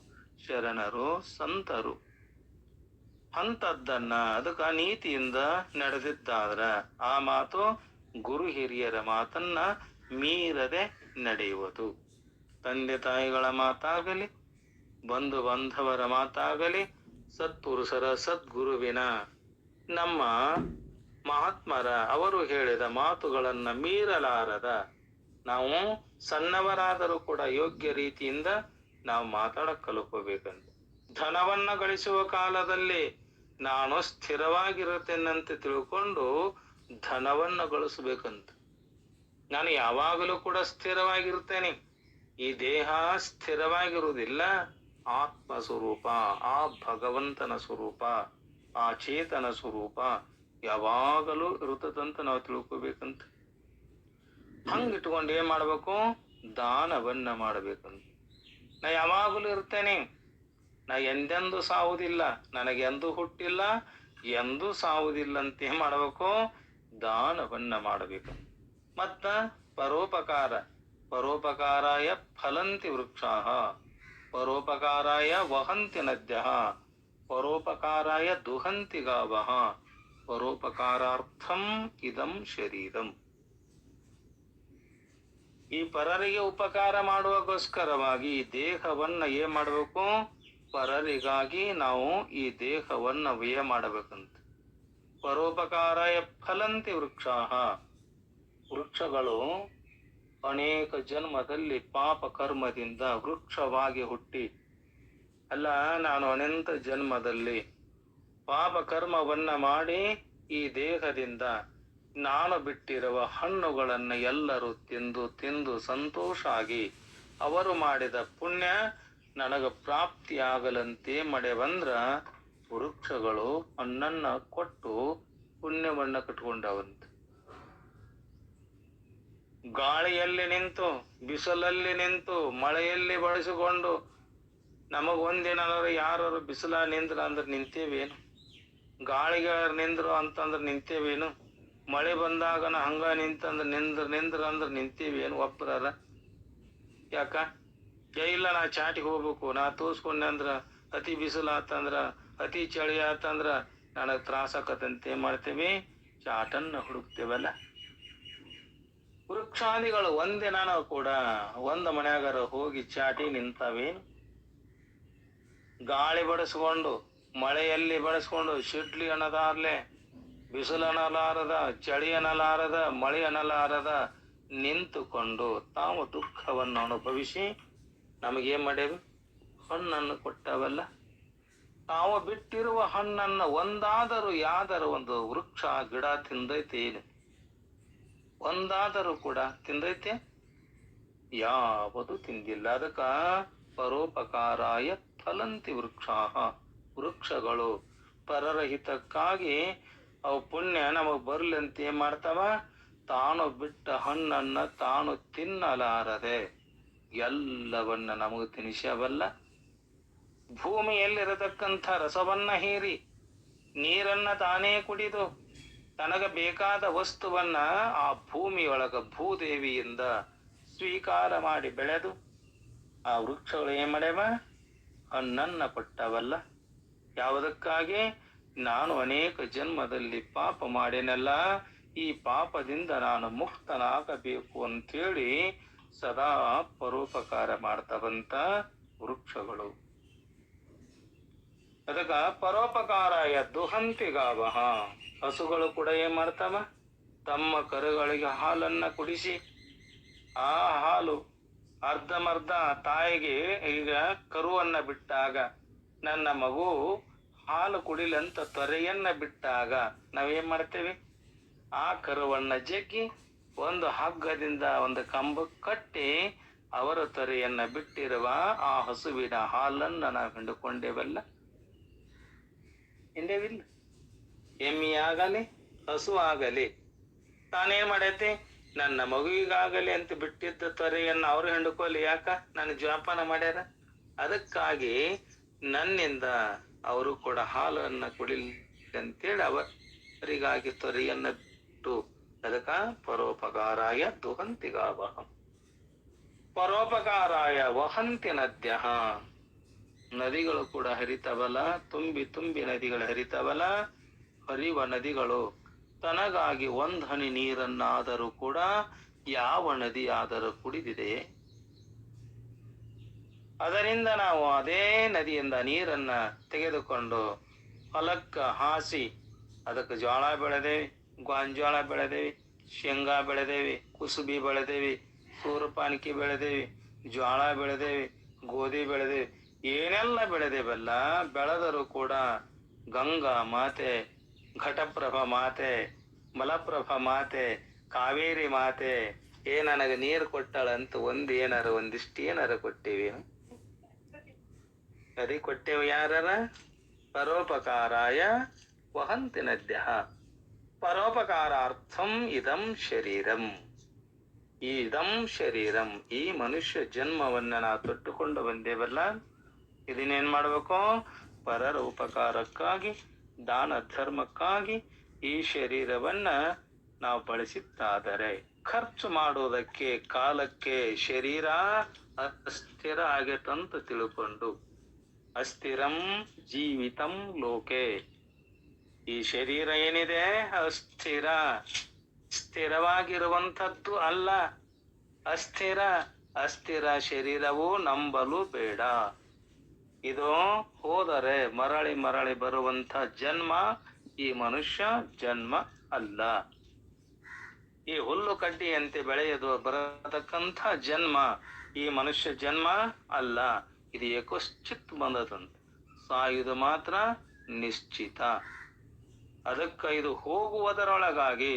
ಶರಣರು, ಸಂತರು. ಅಂತದ್ದನ್ನ ಅದಕ್ಕ ನೀತಿಯಿಂದ ನಡೆದಿದ್ದಾದ್ರ ಆ ಮಾತು ಗುರು ಹಿರಿಯರ ಮಾತನ್ನ ಮೀರದೆ ನಡೆಯುವುದು. ತಂದೆ ತಾಯಿಗಳ ಮಾತಾಗಲಿ, ಬಂಧು ಬಾಂಧವರ ಮಾತಾಗಲಿ, ಸತ್ಪುರುಷರ, ಸದ್ಗುರುವಿನ, ನಮ್ಮ ಮಹಾತ್ಮರ ಅವರು ಹೇಳಿದ ಮಾತುಗಳನ್ನ ಮೀರಲಾರದ ನಾವು ಸಣ್ಣವರಾದರೂ ಕೂಡ ಯೋಗ್ಯ ರೀತಿಯಿಂದ ನಾವು ಮಾತಾಡಕ್ ಕಲ್ಕೋಬೇಕಂತ. ಧನವನ್ನ ಗಳಿಸುವ ಕಾಲದಲ್ಲಿ ನಾನು ಸ್ಥಿರವಾಗಿರುತ್ತೇನಂತ ತಿಳ್ಕೊಂಡು ಧನವನ್ನ ಗಳಿಸ್ಬೇಕಂತ. ನಾನು ಯಾವಾಗಲೂ ಕೂಡ ಸ್ಥಿರವಾಗಿರ್ತೇನೆ. ಈ ದೇಹ ಸ್ಥಿರವಾಗಿರುವುದಿಲ್ಲ. ಆತ್ಮ ಸ್ವರೂಪ, ಆ ಭಗವಂತನ ಸ್ವರೂಪ, ಆ ಚೇತನ ಸ್ವರೂಪ ಯಾವಾಗಲೂ ಇರುತ್ತದಂತ ನಾವು ತಿಳ್ಕೊಬೇಕಂತ. ಹಂಗಿಟ್ಕೊಂಡು ಏನ್ ಮಾಡ್ಬೇಕು? ದಾನವನ್ನ ಮಾಡ್ಬೇಕಂತ. ನಾ ಯಾವಾಗಲೂ ಇರ್ತೇನೆ, ನಾ ಎಂದೆಂದೂ ಸಾವುದಿಲ್ಲ, ನನಗೆ ಎಂದೂ ಹುಟ್ಟಿಲ್ಲ, ಎಂದೂ ಸಾವುದಿಲ್ಲ ಅಂತ ಏನ್ ಮಾಡ್ಬೇಕು? ದಾನವನ್ನ ಮಾಡಬೇಕು. ಮತ್ತ ಪರೋಪಕಾರ, ಪರೋಪಕಾರಾಯ ಫಲಂತಿ ವೃಕ್ಷಾಃ, ಪರೋಪಕಾರಾಯ ವಹಂತಿ ನದ್ಯಃ, ಪರೋಪಕಾರಾಯ ದುಹಂತಿ ಗಾವಃ, ಪರೋಪಕಾರಾರ್ಥಂ ಇದಂ ಶರೀರಂ. ಈ ಪರರಿಗೆ ಉಪಕಾರ ಮಾಡುವಗೋಸ್ಕರವಾಗಿ ಈ ದೇಹವನ್ನ ಏನ್ ಮಾಡ್ಬೇಕು? ಪರರಿಗಾಗಿ ನಾವು ಈ ದೇಹವನ್ನ ವ್ಯಯ ಮಾಡಬೇಕಂತ. ಪರೋಪಕಾರಾಯ ಫಲಂತಿ ವೃಕ್ಷಾಃ, ವೃಕ್ಷಗಳು ಅನೇಕ ಜನ್ಮದಲ್ಲಿ ಪಾಪ ಕರ್ಮದಿಂದ ವೃಕ್ಷವಾಗಿ ಹುಟ್ಟಿ, ಅಲ್ಲ ನಾನು ಅನಂತ ಜನ್ಮದಲ್ಲಿ ಪಾಪ ಕರ್ಮವನ್ನ ಮಾಡಿ ಈ ದೇಹದಿಂದ ನಾನು ಬಿಟ್ಟಿರುವ ಹಣ್ಣುಗಳನ್ನ ಎಲ್ಲರೂ ತಿಂದು ತಿಂದು ಸಂತೋಷ ಆಗಿ ಅವರು ಮಾಡಿದ ಪುಣ್ಯ ನನಗ ಪ್ರಾಪ್ತಿಯಾಗಲಂತೆ ಮಡೆವಂದ್ರ ವೃಕ್ಷಗಳು ಹಣ್ಣನ್ನ ಕೊಟ್ಟು ಪುಣ್ಯವನ್ನ ಕಟ್ಕೊಂಡವಂತ. ಗಾಳಿಯಲ್ಲಿ ನಿಂತು, ಬಿಸಿಲಲ್ಲಿ ನಿಂತು, ಮಳೆಯಲ್ಲಿ ಬಳಸಿಕೊಂಡು ನಮಗ ಒಂದಿನಾದ್ರು ಯಾರು ಬಿಸಿಲ ನಿಂದ್ರ ಅಂದ್ರ ನಿಂತೇವೇನು? ಗಾಳಿಗೆ ನಿಂದ್ರು ಅಂತಂದ್ರ ನಿಂತೇವೇನು? ಮಳೆ ಬಂದಾಗನ ಹಂಗ ನಿಂತಂದ್ರ ನಿಂದ್ರ ಅಂದ್ರ ನಿಂತೇವೇನು? ಒಬ್ಬರ ಯಾಕ? ಇಲ್ಲ ನಾ ಚಾಟಿಗೆ ಹೋಗ್ಬೇಕು, ನಾ ತೋರ್ಸ್ಕೊಂಡೆ ಅಂದ್ರ ಅತಿ ಬಿಸಿಲು ಆತಂದ್ರ, ಅತಿ ಚಳಿ ಆತಂದ್ರ ನನಗ್ ತ್ರಾಸ ಆಕತ್ತಂತೆ ಮಾಡ್ತೇವಿ, ಚಾಟನ್ನ ಹುಡುಕ್ತೇವಲ್ಲ. ವೃಕ್ಷಾದಿಗಳು ಒಂದಿನ ಕೂಡ ಒಂದ್ ಮನ್ಯಾಗಾರ ಹೋಗಿ ಚಾಟಿ ನಿಂತಾವೇನು? ಗಾಳಿ ಬಡಿಸ್ಕೊಂಡು, ಮಳೆಯಲ್ಲಿ ಬಡಿಸ್ಕೊಂಡು, ಶಿಡ್ಲಿ ಅನ್ನದಾರ್ಲೆ, ಬಿಸಿಲು ಅನ್ನಲಾರದ, ಚಳಿ ಅನ್ನಲಾರದ, ಮಳೆ ಅನ್ನಲಾರದ ನಿಂತುಕೊಂಡು ತಾವು ದುಃಖವನ್ನು ಅನುಭವಿಸಿ ನಮಗೇನ್ ಮಾಡೇವಿ? ಹಣ್ಣನ್ನು ಕೊಟ್ಟವಲ್ಲ. ತಾವು ಬಿಟ್ಟಿರುವ ಹಣ್ಣನ್ನ ಒಂದಾದರೂ ಯಾವ್ದಾರು ಒಂದು ವೃಕ್ಷ ಗಿಡ ತಿಂದೈತೆ? ಏನು ಒಂದಾದರೂ ಕೂಡ ತಿಂದೈತೆ? ಯಾವುದು ತಿಂದಿಲ್ಲ. ಅದಕ್ಕ ಪರೋಪಕಾರಾಯ ಫಲಂತಿ ವೃಕ್ಷಾಃ, ವೃಕ್ಷಗಳು ಪರರ ಹಿತಕ್ಕಾಗಿ ಅವು ಪುಣ್ಯ ನಮಗ್ ಬರ್ಲಿ ಅಂತ ಏನ್ ಮಾಡ್ತಾವ? ತಾನು ಬಿಟ್ಟ ಹಣ್ಣನ್ನ ತಾನು ತಿನ್ನಲಾರದೆ ಎಲ್ಲವನ್ನ ನಮಗ್ ತಿನಿಸವಲ್ಲ. ಭೂಮಿಯಲ್ಲಿರತಕ್ಕಂಥ ರಸವನ್ನ ಹೀರಿ ನೀರನ್ನ ತಾನೇ ಕುಡಿದು ತನಗ ಬೇಕಾದ ವಸ್ತುವನ್ನ ಆ ಭೂಮಿಯೊಳಗ ಭೂದೇವಿಯಿಂದ ಸ್ವೀಕಾರ ಮಾಡಿ ಬೆಳೆದು ಆ ವೃಕ್ಷಗಳು ಏನ್ ಮಾಡ್ಯಾವ? ಹಣ್ಣನ್ನ ಕೊಟ್ಟವಲ್ಲ. ಯಾವುದಕ್ಕಾಗಿ? ನಾನು ಅನೇಕ ಜನ್ಮದಲ್ಲಿ ಪಾಪ ಮಾಡೇನಲ್ಲ, ಈ ಪಾಪದಿಂದ ನಾನು ಮುಕ್ತನಾಗಬೇಕು ಅಂತೇಳಿ ಸದಾ ಪರೋಪಕಾರ ಮಾಡ್ತವಂತ ವೃಕ್ಷಗಳು. ಅದಕ್ಕ ಪರೋಪಕಾರಾಯ ದುಹಂತಿಗಾವಹ. ಹಸುಗಳು ಕೂಡ ಏನ್ ಮಾಡ್ತಾವ? ತಮ್ಮ ಕರುಗಳಿಗೆ ಹಾಲನ್ನ ಕುಡಿಸಿ ಆ ಹಾಲು ಅರ್ಧಮರ್ಧ ತಾಯಿಗೆ, ಈಗ ಕರುವನ್ನ ಬಿಟ್ಟಾಗ, ನನ್ನ ಮಗು ಹಾಲು ಕುಡಿಲಂತ ತೊರೆಯನ್ನ ಬಿಟ್ಟಾಗ ನಾವೇನ್ ಮಾಡ್ತೇವೆ? ಆ ಕರುವನ್ನ ಜಗ್ಗಿ ಒಂದು ಹಗ್ಗದಿಂದ ಒಂದು ಕಂಬ ಕಟ್ಟಿ ಅವರ ತೊರೆಯನ್ನ ಬಿಟ್ಟಿರುವ ಆ ಹಸುವಿನ ಹಾಲನ್ನ ನಾವು ಹಿಂಡುಕೊಂಡೇವಲ್ಲ, ಹಿಂಡೇವಿಲ್ಲ? ಎಮ್ಮಿ ಆಗಲಿ ಹಸು ಆಗಲಿ ತಾನೇನ್ ಮಾಡೈತಿ? ನನ್ನ ಮಗುವಿಗಾಗಲಿ ಅಂತ ಬಿಟ್ಟಿದ್ದ ತೊರೆಯನ್ನ ಅವ್ರು ಹಿಂಡ್ಕೊಲಿ. ಯಾಕ? ನನ್ನ ಜೋಪಾನ ಮಾಡ್ಯಾರ. ಅದಕ್ಕಾಗಿ ನನ್ನಿಂದ ಅವರು ಕೂಡ ಹಾಲನ್ನ ಕುಡಿಲಿ ಅಂತೇಳಿ ಅವರಿಗಾಗಿ ತೊರೆಯನ್ನ ಬಿಟ್ಟು, ಅದಕ್ಕ ಪರೋಪಕಾರಾಯ ದುಹಂತಿಗಾವಹ. ಪರೋಪಕಾರಾಯ ವಹಂತಿ ನದ್ಯ. ನದಿಗಳು ಕೂಡ ಹರಿತವಲ್ಲ, ತುಂಬಿ ತುಂಬಿ ನದಿಗಳು ಹರಿತವಲ್ಲ. ಹರಿವ ನದಿಗಳು ತನಗಾಗಿ ಒಂದ್ ಹನಿ ನೀರನ್ನಾದರೂ ಕೂಡ ಯಾವ ನದಿಯಾದರೂ ಕುಡಿದಿದೆ? ಅದರಿಂದ ನಾವು ಅದೇ ನದಿಯಿಂದ ನೀರನ್ನ ತೆಗೆದುಕೊಂಡು ಹೊಲಕ್ಕ ಹಾಸಿ ಅದಕ್ಕೆ ಜೋಳ ಬೆಳೆದೇವಿ, ಗೋಂಜೋಳ ಬೆಳೆದೇವಿ, ಶೇಂಗಾ ಬೆಳೆದೇವಿ, ಕುಸುಬಿ ಬೆಳೆದೇವಿ, ಸೂರಪಾನಿಕೆ ಬೆಳೆದೇವಿ, ಜೋಳ ಬೆಳೆದೇವಿ, ಗೋಧಿ ಬೆಳೆದೇವಿ, ಏನೆಲ್ಲ ಬೆಳೆದೇವಲ್ಲ. ಬೆಳೆದರೂ ಕೂಡ ಗಂಗಾ ಮಾತೆ, ಘಟಪ್ರಭಾ ಮಾತೆ, ಮಲಪ್ರಭಾ ಮಾತೆ, ಕಾವೇರಿ ಮಾತೆ ನನಗೆ ನೀರು ಕೊಟ್ಟಾಳಂತ ಒಂದಿಷ್ಟು ಏನಾರ ಕೊಟ್ಟೇವಿ? ನದಿ ಕೊಟ್ಟೇವು ಯಾರ? ಪರೋಪಕಾರಾಯ ವಹಂತಿ ನದ್ಯ. ಪರೋಪಕಾರಾರ್ಥಂ ಇದಂ ಶರೀರಂ. ಈ ಇದಂ ಶರೀರಂ, ಈ ಮನುಷ್ಯ ಜನ್ಮವನ್ನ ನಾವು ತೊಟ್ಟುಕೊಂಡು ಬಂದೇವಲ್ಲ, ಇದನ್ನೇನ್ ಮಾಡ್ಬೇಕು? ಪರರ ಉಪಕಾರಕ್ಕಾಗಿ, ದಾನ ಧರ್ಮಕ್ಕಾಗಿ ಈ ಶರೀರವನ್ನ ನಾವು ಬಳಸಿದ್ದಾದರೆ, ಖರ್ಚು ಮಾಡುವುದಕ್ಕೆ ಕಾಲಕ್ಕೆ ಶರೀರ ಅಸ್ಥಿರ ಆಗೇತಂತ ತಿಳ್ಕೊಂಡು, ಅಸ್ಥಿರಂ ಜೀವಿತಂ ಲೋಕೆ. ಈ ಶರೀರ ಏನಿದೆ ಅಸ್ಥಿರ, ಸ್ಥಿರವಾಗಿರುವಂಥದ್ದು ಅಲ್ಲ, ಅಸ್ಥಿರ. ಅಸ್ಥಿರ ಶರೀರವು ನಂಬಲು ಬೇಡ. ಇದು ಹೋದರೆ ಮರಳಿ ಮರಳಿ ಬರುವಂತ ಜನ್ಮ ಈ ಮನುಷ್ಯ ಜನ್ಮ ಅಲ್ಲ. ಈ ಹುಲ್ಲು ಕಡ್ಡಿಯಂತೆ ಬೆಳೆಯದು ಬರತಕ್ಕಂಥ ಜನ್ಮ ಈ ಮನುಷ್ಯ ಜನ್ಮ ಅಲ್ಲ. ಇದು ಏಕೋಶ್ಚಿತ್ ಬಂದದಂತ, ಸಾಯುವುದು ಮಾತ್ರ ನಿಶ್ಚಿತ. ಅದಕ್ಕ ಇದು ಹೋಗುವುದರೊಳಗಾಗಿ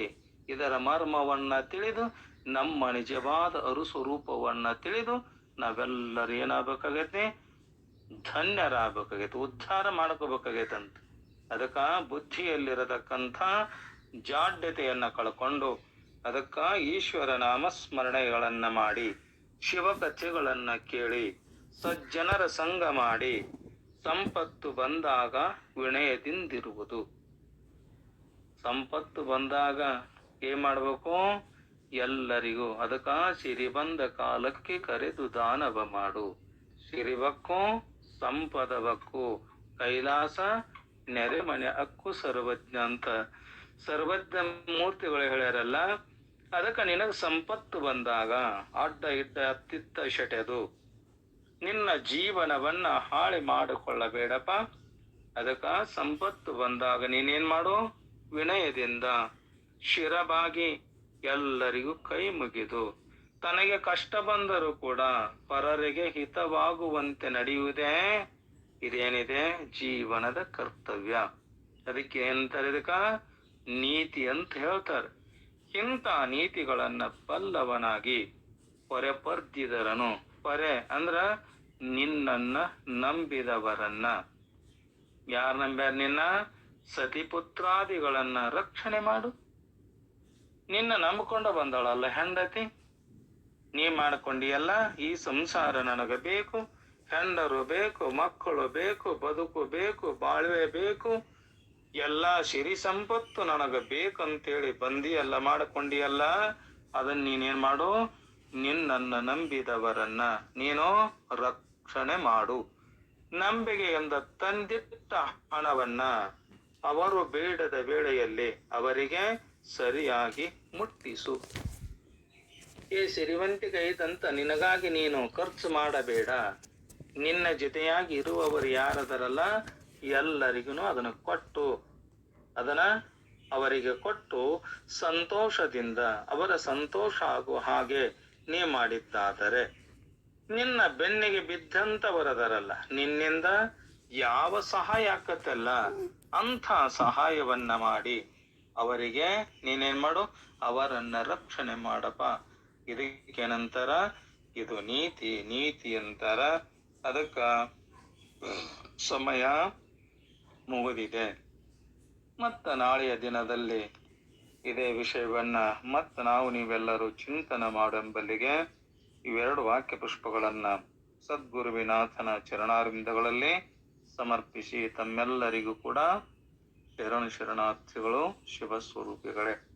ಇದರ ಮರ್ಮವನ್ನ ತಿಳಿದು, ನಮ್ಮ ನಿಜವಾದ ಅರುಸ್ವರೂಪವನ್ನ ತಿಳಿದು ನಾವೆಲ್ಲರೂ ಏನಾಗಬೇಕಾಗೈತಿ? ಧನ್ಯರಾಗಬೇಕಾಗೈತಿ, ಉದ್ಧಾರ ಮಾಡ್ಕೋಬೇಕಾಗೈತಂತ. ಅದಕ್ಕ ಬುದ್ಧಿಯಲ್ಲಿರತಕ್ಕಂಥ ಜಾಡ್ಯತೆಯನ್ನ ಕಳ್ಕೊಂಡು, ಅದಕ್ಕ ಈಶ್ವರ ನಾಮ ಸ್ಮರಣೆಗಳನ್ನ ಮಾಡಿ, ಶಿವಕಥೆಗಳನ್ನ ಕೇಳಿ, ಸಜ್ಜನರ ಸಂಗ ಮಾಡಿ, ಸಂಪತ್ತು ಬಂದಾಗ ವಿನಯದಿಂದಿರುವುದು. ಸಂಪತ್ತು ಬಂದಾಗ ಏನ್ ಮಾಡ್ಬೇಕು? ಎಲ್ಲರಿಗೂ. ಅದಕ್ಕ ಸಿರಿ ಬಂದ ಕಾಲಕ್ಕೆ ಕರೆದು ದಾನವ ಮಾಡು. ಸಿರಿವಕ್ಕೂ ಸಂಪದವಕ್ಕೂ ಕೈಲಾಸ ನೆರೆಮನೆ ಅಕ್ಕು ಸರ್ವಜ್ಞ ಅಂತ ಸರ್ವಜ್ಞ ಮೂರ್ತಿಗಳು ಹೇಳ್ಯಾರಲ್ಲ. ಅದಕ್ಕ ನಿನಗ ಸಂಪತ್ತು ಬಂದಾಗ ಅಡ್ಡ ಇಡ್ಡ ಅತ್ತಿತ್ತ ಶಟೆದು ನಿನ್ನ ಜೀವನವನ್ನ ಹಾಳಿ ಮಾಡಿಕೊಳ್ಳಬೇಡಪ್ಪ. ಅದಕ್ಕ ಸಂಪತ್ತು ಬಂದಾಗ ನೀನೇನ್ ಮಾಡು? ವಿನಯದಿಂದ ಶಿರಬಾಗಿ ಎಲ್ಲರಿಗೂ ಕೈ ಮುಗಿದು, ತನಗೆ ಕಷ್ಟ ಬಂದರೂ ಕೂಡ ಪರರಿಗೆ ಹಿತವಾಗುವಂತೆ ನಡೆಯುವುದೇ ಇದೇನಿದೆ ಜೀವನದ ಕರ್ತವ್ಯ. ಅದಕ್ಕೆ ಏನಂತಾರೆ? ಇದಕ್ಕ ನೀತಿ ಅಂತ ಹೇಳ್ತಾರೆ. ಇಂಥ ನೀತಿಗಳನ್ನ ಬಲ್ಲವನಾಗಿ ಪೊರೆ ಪರ್ದಿದರನು. ಪೊರೆ ಅಂದ್ರ ನಿನ್ನನ್ನ ನಂಬಿದವರನ್ನ. ಯಾರು ನಂಬ್ಯಾರ ನಿನ್ನ? ಸತಿಪುತ್ರಾದಿಗಳನ್ನ ರಕ್ಷಣೆ ಮಾಡು. ನಿನ್ನ ನಂಬಿಕೊಂಡು ಬಂದಳಲ್ಲ ಹೆಂಡತಿ, ನೀ ಮಾಡ್ಕೊಂಡಿಯಲ್ಲ, ಈ ಸಂಸಾರ ನನಗೆ ಬೇಕು, ಹೆಂಡರು ಬೇಕು, ಮಕ್ಕಳು ಬೇಕು, ಬದುಕು ಬೇಕು, ಬಾಳ್ವೆ ಬೇಕು, ಎಲ್ಲಾ ಸಿರಿ ಸಂಪತ್ತು ನನಗ ಬೇಕಂತೇಳಿ ಬಂದಿಯಲ್ಲ, ಮಾಡ್ಕೊಂಡಿಯಲ್ಲ. ಅದನ್ನ ನೀನೇನ್ ಮಾಡು? ನಿನ್ನನ್ನ ನಂಬಿದವರನ್ನ ನೀನು ರಕ್ಷಣೆ ಮಾಡು. ನಂಬಿಕೆಯಿಂದ ತಂದಿಟ್ಟ ಹಣವನ್ನ ಅವರು ಬೇಡದ ವೇಳೆಯಲ್ಲಿ ಅವರಿಗೆ ಸರಿಯಾಗಿ ಮುಟ್ಟಿಸು. ಏ ಸಿರಿವಂತಿಗೆ ಇದಂತ ನಿನಗಾಗಿ ನೀನು ಖರ್ಚು ಮಾಡಬೇಡ. ನಿನ್ನ ಜೊತೆಯಾಗಿ ಇರುವವರು ಯಾರದರಲ್ಲ ಎಲ್ಲರಿಗೂ ಅದನ್ನ ಅವರಿಗೆ ಕೊಟ್ಟು ಸಂತೋಷದಿಂದ ಅವರ ಸಂತೋಷ ಆಗುವ ಹಾಗೆ ನೀ ಮಾಡಿದ್ದಾದರೆ, ನಿನ್ನ ಬೆನ್ನಿಗೆ ಬಿದ್ದಂತವರದರಲ್ಲ ನಿನ್ನಿಂದ ಯಾವ ಸಹಾಯ ಆಕತ್ತಲ್ಲ ಅಂಥ ಸಹಾಯವನ್ನ ಮಾಡಿ ಅವರಿಗೆ ನೀನೇನ್ ಮಾಡು, ಅವರನ್ನ ರಕ್ಷಣೆ ಮಾಡಪ್ಪ. ಇದಕ್ಕೆ ನಂತರ ಇದು ನೀತಿ ಅಂತಾರ. ಅದಕ್ಕ ಸಮಯ ಮುಗಿದಿದೆ. ಮತ್ತ ನಾಳೆಯ ದಿನದಲ್ಲಿ ಇದೇ ವಿಷಯವನ್ನ ನಾವು ನೀವೆಲ್ಲರೂ ಚಿಂತನೆ ಮಾಡುವಂಬಲ್ಲಿಗೆ ಇವೆರಡು ವಾಕ್ಯ ಪುಷ್ಪಗಳನ್ನ ಸದ್ಗುರುವಿನಾಥನ ಚರಣಾರವಿಂದಗಳಲ್ಲಿ ಸಮರ್ಪಿಸಿ ತಮ್ಮೆಲ್ಲರಿಗೂ ಕೂಡ ಶರಣಾರ್ಥಿಗಳು. ಶಿವ ಸ್ವರೂಪಿಗಳೇ.